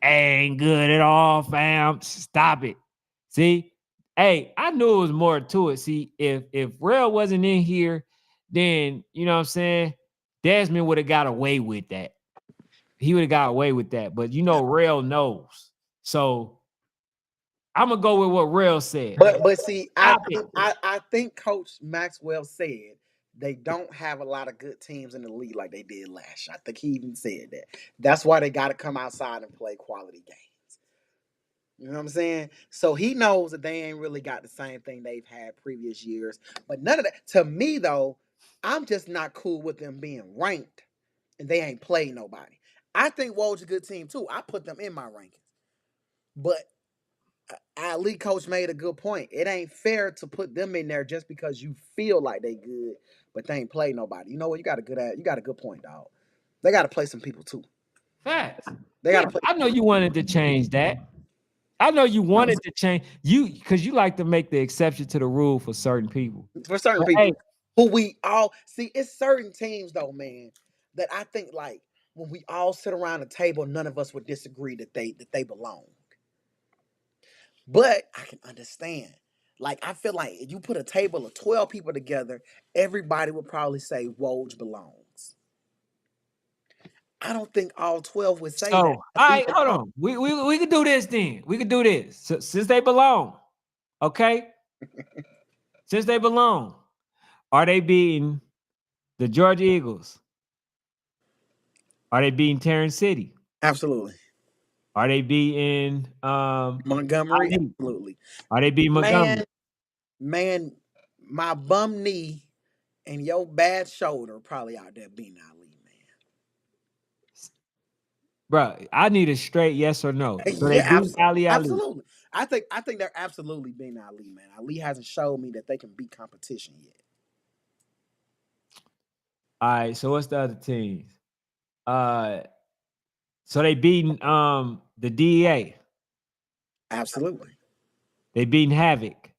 Ain't good at all, fam. Stop it. See, hey, I knew it was more to it. See, if Rail wasn't in here, then you know what I'm saying, Desmond would have got away with that. He would have got away with that. But you know, Rail knows. So I'm gonna go with what Rail said. But see, Stop it. I think Coach Maxwell said they don't have a lot of good teams in the league like they did last year. I think he even said that. That's why they got to come outside and play quality games. You know what I'm saying? So he knows that they ain't really got the same thing they've had previous years. But none of that, to me though, I'm just not cool with them being ranked and they ain't played nobody. I think Woj's a good team too. I put them in my rankings. But our league coach made a good point. It ain't fair to put them in there just because you feel like they good, but they ain't play nobody. You know what? You got a good point, dog. They got to play some people too. Facts. They got Yeah, to play I know you wanted to change that. I know you wanted to change you because you like to make the exception to the rule for certain people. for certain But people hey, who we all see. It's certain teams though, man, that I think like when we all sit around the table, none of us would disagree that they belong. But I can understand. Like I feel like if you put a table of 12 people together, everybody would probably say Woj belongs. I don't think all 12 would say so that. all I think right, hold on. We could do this then. We could do this. So, since they belong, okay? Since they belong, are they beating the Georgia Eagles? Are they beating Terrence City? absolutely. Are they beating Montgomery, ID? absolutely. Are they beating Montgomery? Man, man, my bum knee and your bad shoulder probably out there beating Ali, Bro, I need a straight yes or no. man. So they Yeah, beat Ali Ali. absolutely. I think they're absolutely beating Ali, man. Ali hasn't showed me that they can beat competition yet. All right, so what's the other teams? So they beating the DEA. Absolutely. They beating Havoc.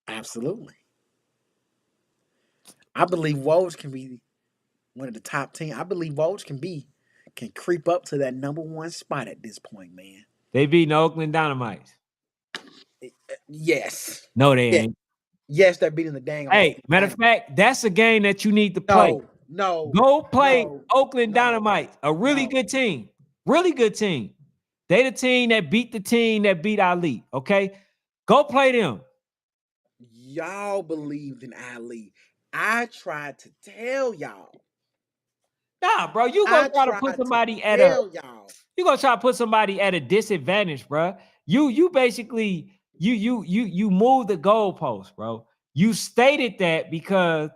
Absolutely. I believe Woj can be one of the top 10. I believe Woj can creep up to that number one spot at this point, man. They beating the Oakland Dynamites. Yes. No, they Yeah. ain't. Yes, they're beating the dang. Hey, matter of fact, that's a game that you need to play. No. Go play no, Oakland no, Dynamites, a really no. good team. Really good team. They the team that beat the team that beat Ali. Okay, go play them. Y'all believed in Ali. I tried to tell y'all. Nah, bro, you gonna try to put somebody at a. You gonna try to put somebody at a disadvantage, bro. You basically you move the goalpost, bro. You stated that because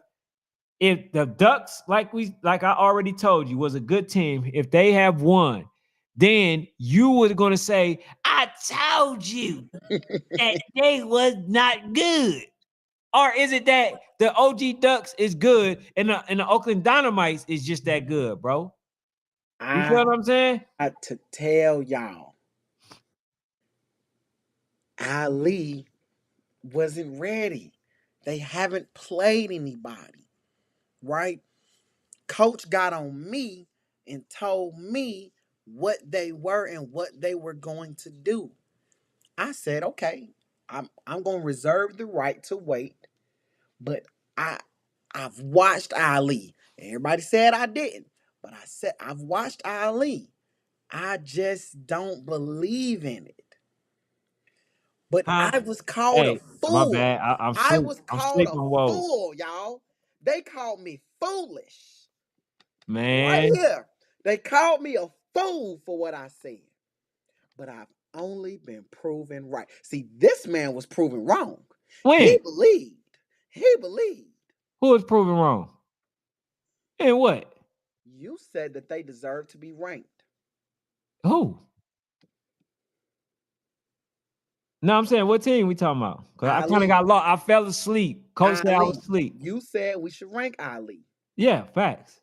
if the Ducks, like I already told you, was a good team, if they have won, then you were going to say, I told you that they was not good. Or is it that the OG Ducks is good and the Oakland Dynamites is just that good, bro? You feel what I'm saying? I had to tell y'all, Ali wasn't ready. They haven't played anybody, right? Coach got on me and told me what they were and what they were going to do. I said, okay, I'm going to reserve the right to wait, but I've watched Ali. Everybody said I didn't, but I said I've watched Ali. I just don't believe in it. But I was called a fool. My bad. I was called a Whoa. fool, y'all. They called me foolish. Man. Right here. They called me a fool for what I said. But I've only been proven right. See, this man was proven wrong. When? He believed. Who was proven wrong? And what? You said that they deserve to be ranked. Who? No, I'm saying what team we talking about? Because I kind of got lost. I fell asleep. Coach said I was asleep. You said we should rank Ali. Yeah, facts.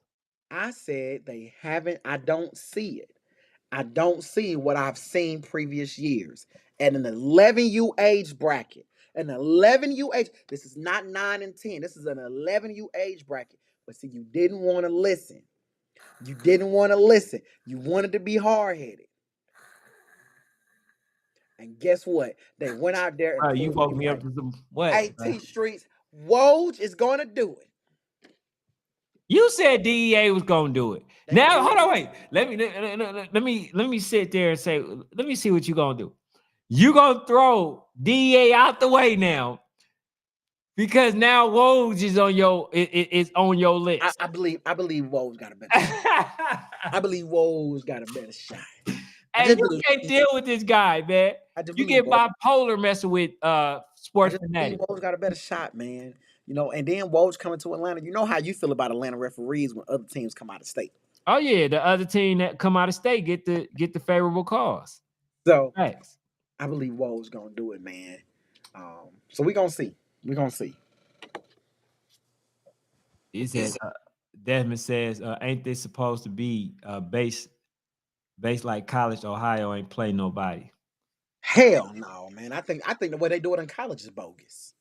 I said they haven't. I don't see it. I don't see what I've seen previous years. At an 11U age bracket. An 11U age. This is not 9 and 10. This is an 11U age bracket. But see, you didn't want to listen. You wanted to be hard-headed. And guess what? They went out there and you woke me up to some what? AT Streets. Woj is going to do it. You said DEA was going to do it. Now, hold on, wait. Let me sit there and say, let me see what you going to do. You going to throw DEA out the way now because now Woj is on your list. I believe Woj got a better shot. I believe Woj got a better shot. Hey, you can't deal with this guy, man. You get bipolar messing with sports fanatics. Woj got a better shot, man. You know, and then Woj coming to Atlanta. You know how you feel about Atlanta referees when other teams come out of state. Oh yeah, the other team that come out of state get the favorable calls. So thanks. I believe Woj's gonna do it, man. So we're gonna see. He said, Desmond says, ain't they supposed to be based like college? Ohio ain't play nobody. Hell no, man. I think the way they do it in college is bogus.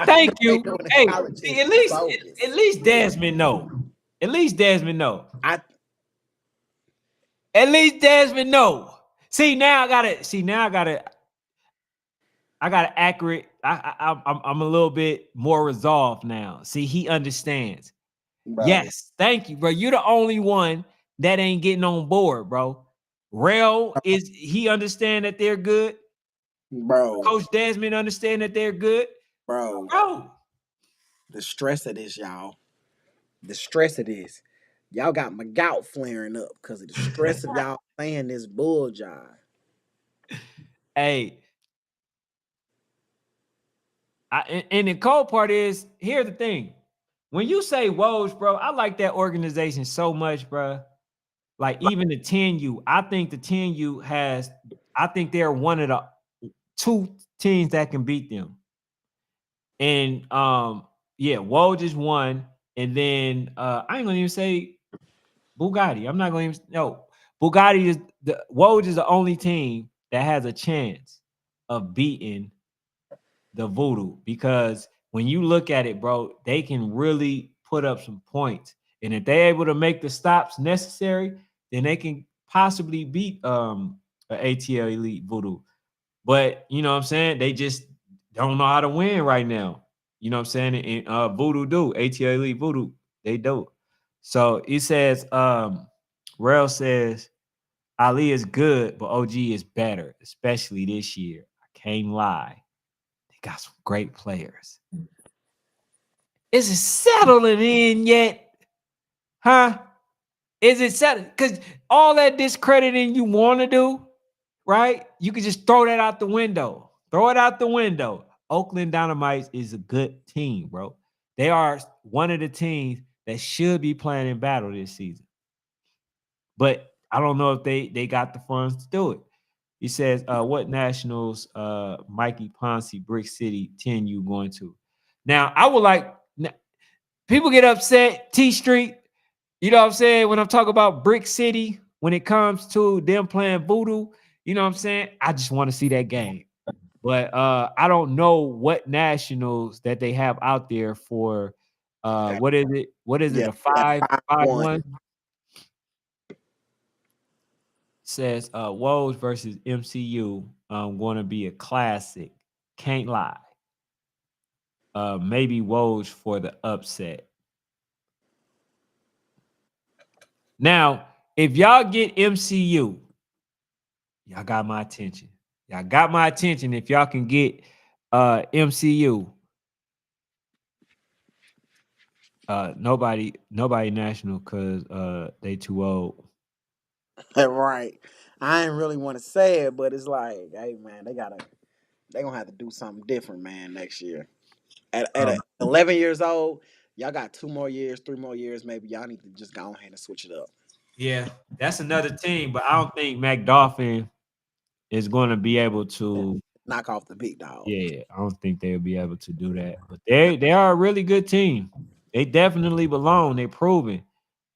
Thank you. Hey, at least Desmond know. At least Desmond know. At least Desmond know. See, now I got accurate. I'm a little bit more resolved now. See, he understands. Bro. Yes, thank you, bro. You're the only one that ain't getting on board, bro. Rail he understand that they're good, bro. Coach Desmond understand that they're good, bro. The stress of this, y'all. Y'all got my gout flaring up because of the stress of y'all saying this bull jive. Hey. And the cold part is, here's the thing. When you say Woj, bro, I like that organization so much, bro. Like even the 10U, I think the 10U I think they're one of two teams that can beat them. And yeah, Woj is one. And then I ain't gonna even say Bugatti. I'm not going to even no. Bugatti is the Woj is the only team that has a chance of beating the Voodoo because when you look at it, bro, they can really put up some points. And if they're able to make the stops necessary, then they can possibly beat an ATL Elite Voodoo. But you know what I'm saying? They just don't know how to win right now. You know what I'm saying? And Voodoo do, ATL Elite Voodoo, they do. So it says, Rel says Ali is good, but OG is better, especially this year. I can't lie. They got some great players. Is it settling in yet? Huh? Is it settled? Because all that discrediting you want to do, right? You can just throw that out the window. Throw it out the window. Oakland Dynamites is a good team, bro. They are one of the teams that should be playing in battle this season. But I don't know if they got the funds to do it. He says, what nationals Mikey Ponce, Brick City 10 you going to? Now, I would like people get upset, T Street. You know what I'm saying? When I'm talking about Brick City, when it comes to them playing Voodoo, you know what I'm saying? I just want to see that game. But I don't know what nationals that they have out there for what is it? What is it? Yeah, A that 5-5-1? 5-1. Says Woes versus MCU going to be a classic. Can't lie. Maybe Woj for the upset. Now, if y'all get MCU, y'all got my attention. Y'all got my attention if y'all can get MCU. Nobody national because they too old. Right. I ain't really want to say it, but it's like, hey man, they gonna have to do something different, man, next year. At 11 years old, y'all got 2 more years, 3 more years, maybe y'all need to just go ahead and switch it up. Yeah, that's another team, but I don't think McDolphin is going to be able Yeah. to. Knock off the big dog. Yeah, I don't think they'll be able to do that. But they are a really good team. They definitely belong. They proven.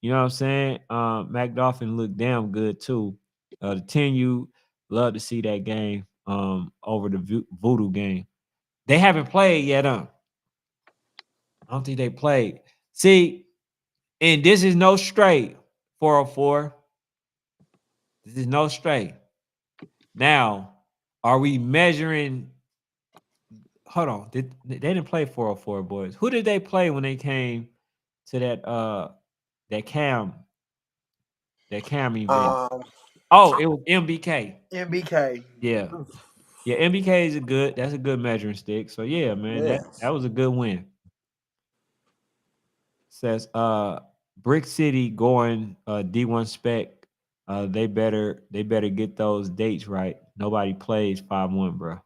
You know what I'm saying? McDolphin looked damn good too. The 10U love to see that game over the Voodoo game. They haven't played yet, I don't think they played. See, and this is no straight 404. This is no straight. Now, are we measuring? Hold on. They didn't play 404 boys. Who did they play when they came to that cam that cam event? Um, Oh, it was MBK. MBK. Yeah. Yeah, MBK is that's a good measuring stick. So yeah, man, that Yes. was a good win. Says Brick City going D1 spec. They better get those dates right. Nobody plays 5-1, bro.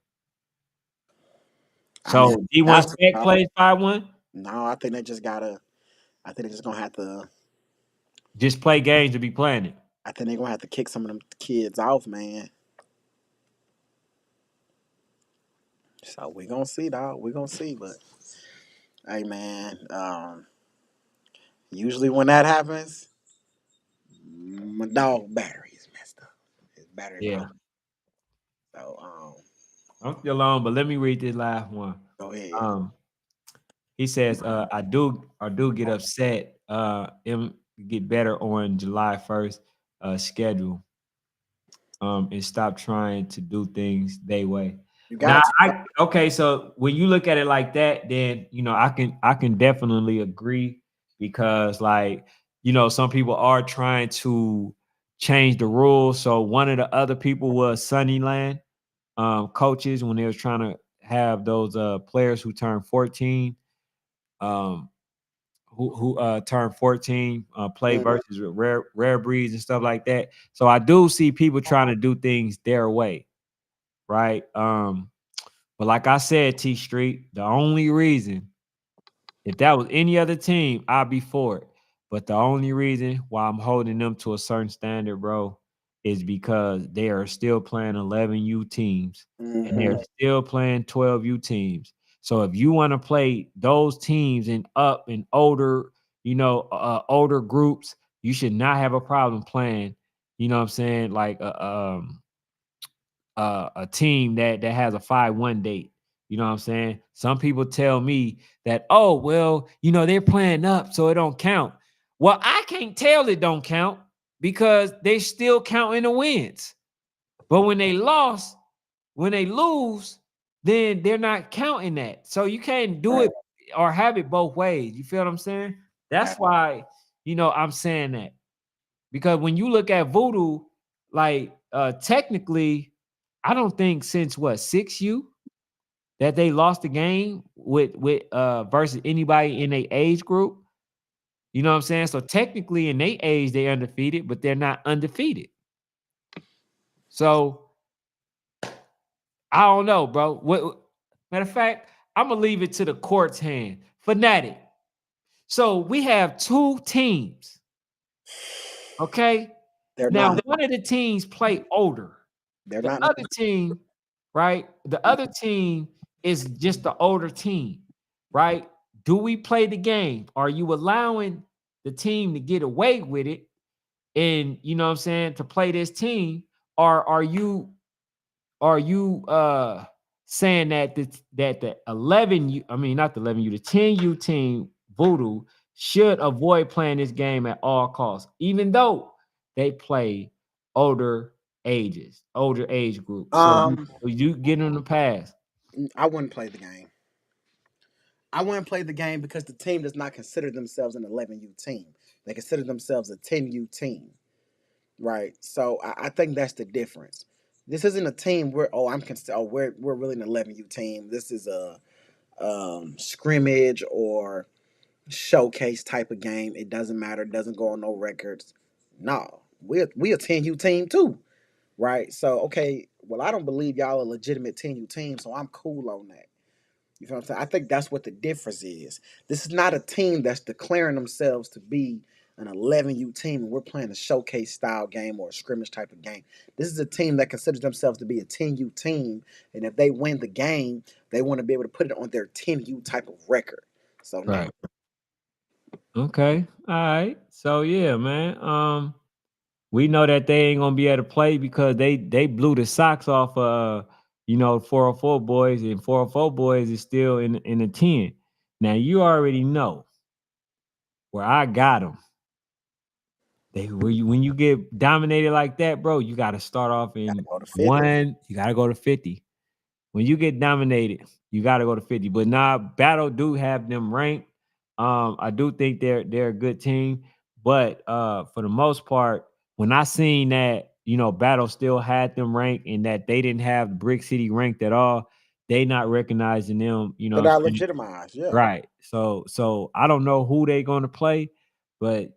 I mean, So D1 got to, spec plays 5-1. no, I think they just gotta. I think they just gonna have to. Just play games to be playing it. I think they're gonna have to kick some of them kids off, man. So we gonna see, dog. We gonna see, but hey, man. Usually when that happens, my dog battery is messed up. His battery Yeah. broke. So I'm still on, but let me read this last one. go ahead. Um, he says, I do get upset. Get better on July 1st schedule. And stop trying to do things they way. You Now, got to. okay, so when you look at it like that, then I can definitely agree because like some people are trying to change the rules. So one of the other people was Sunnyland coaches when they was trying to have those players who turned 14 um who turned 14 play Mhm. versus rare breeds and stuff like that. So I do see people trying to do things their way, right? But like I said, T Street, the only reason if that was any other team, I'd be for it. But the only reason why I'm holding them to a certain standard, bro, is because they are still playing 11U teams and they're Mm-hmm. still playing 12U teams. So if you want to play those teams and up and older, older groups, you should not have a problem playing, you know what I'm saying, like a team that has a 5-1 date. You know what I'm saying? Some people tell me that, oh, well, they're playing up, so it don't count. Well, I can't tell it don't count because they still counting the wins. But when they lose, then they're not counting that. So you can't do it or have it both ways. You feel what I'm saying? That's why, I'm saying that. Because when you look at Voodoo, like technically, I don't think since 6U that they lost the game with versus anybody in their age group. You know what I'm saying? So technically in their age, they're undefeated, but they're not undefeated. So I don't know, bro. Matter of fact, I'm gonna leave it to the court's hand. Fanatic. So we have two teams. Okay. They're Now not. one of the teams play older. They're The not. other team, right? The other team is just the older team, right? Do we play the game? Are you allowing the team to get away with it and you know what I'm saying to play this team? Or are you saying that the 11U, I mean not the 11U, the 10U team Voodoo should avoid playing this game at all costs, even though they play older older age group. So you get in the pass. I wouldn't play the game. I wouldn't play the game because the team does not consider themselves an 11U team. They consider themselves a 10U team, right? So I think that's the difference. This isn't a team where we're really an 11U team. This is a scrimmage or showcase type of game. It doesn't matter. It doesn't go on no records. No, we a 10U team too, right? So okay, well I don't believe y'all a legitimate 10U team, so I'm cool on that. You feel what I'm saying? I think that's what the difference is. This is not a team that's declaring themselves to be an 11U team and we're playing a showcase style game or a scrimmage type of game. This is a team that considers themselves to be a 10U team. And if they win the game, they want to be able to put it on their 10U type of record. So, no. Right. Okay. All right. So yeah, man. We know that they ain't gonna be able to play because they blew the socks off 404 boys, and 404 boys is still in the 10. Now you already know where I got them. When you get dominated like that, bro, you gotta start off in Go to 50. you gotta go to 50. When you get dominated, you got to go to 50. But now Battle do have them ranked. I do think they're a good team, but for the most part, when I seen that Battle still had them ranked and that they didn't have Brick City ranked at all, they not recognizing them. You know They're what not I'm saying? legitimized, yeah. Right. So I don't know who they going to play, but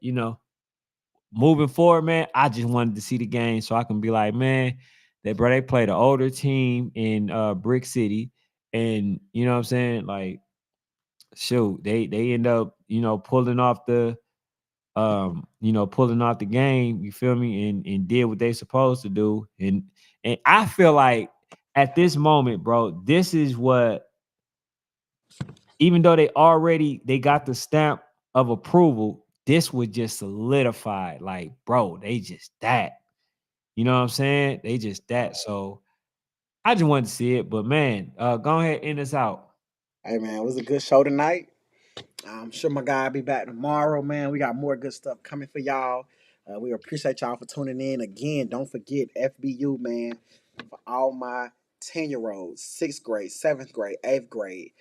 moving forward, man, I just wanted to see the game so I can be like, man, they played an older team in Brick City, and you know what I'm saying, like, shoot, they end up pulling off the pulling off the game. You feel me? And did what they supposed to do, and I feel like at this moment, bro, this is what, even though they got the stamp of approval, this would just solidify, like, bro, they just that. You know what I'm saying? They just that. So I just wanted to see it. But man, go ahead, end us out. Hey, man, it was a good show tonight. I'm sure my guy will be back tomorrow, man. We got more good stuff coming for y'all. We appreciate y'all for tuning in. Again, don't forget FBU, man, for all my 10-year-olds, 6th grade, 7th grade, 8th grade.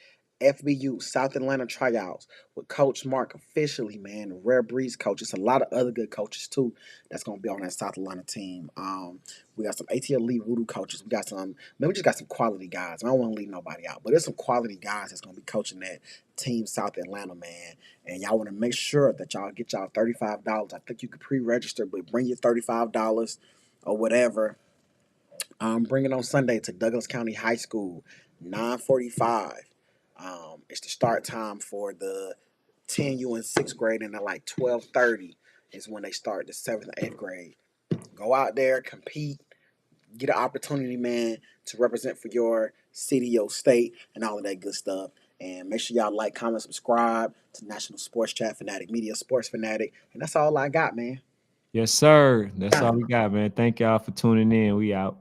FBU, South Atlanta tryouts with Coach Mark officially, man, the Rare Breeds coach. It's a lot of other good coaches, too, that's going to be on that South Atlanta team. We got some ATL League Voodoo coaches. We got some, man, we just got some quality guys. I don't want to leave nobody out, but there's some quality guys that's going to be coaching that Team South Atlanta, man. And y'all want to make sure that y'all get y'all $35. I think you could pre-register, but bring your $35 or whatever. Bring it on Sunday to Douglas County High School, 9:45. It's the start time for the 10U and 6th grade, and at like 12:30 is when they start the 7th and 8th grade. Go out there, compete, get an opportunity, man, to represent for your city, your state, and all of that good stuff. And make sure y'all like, comment, subscribe to National Sports Chat Fanatic Media Sports Fanatic. And that's all I got, man. Yes, sir. That's all we got, man. Thank y'all for tuning in. We out.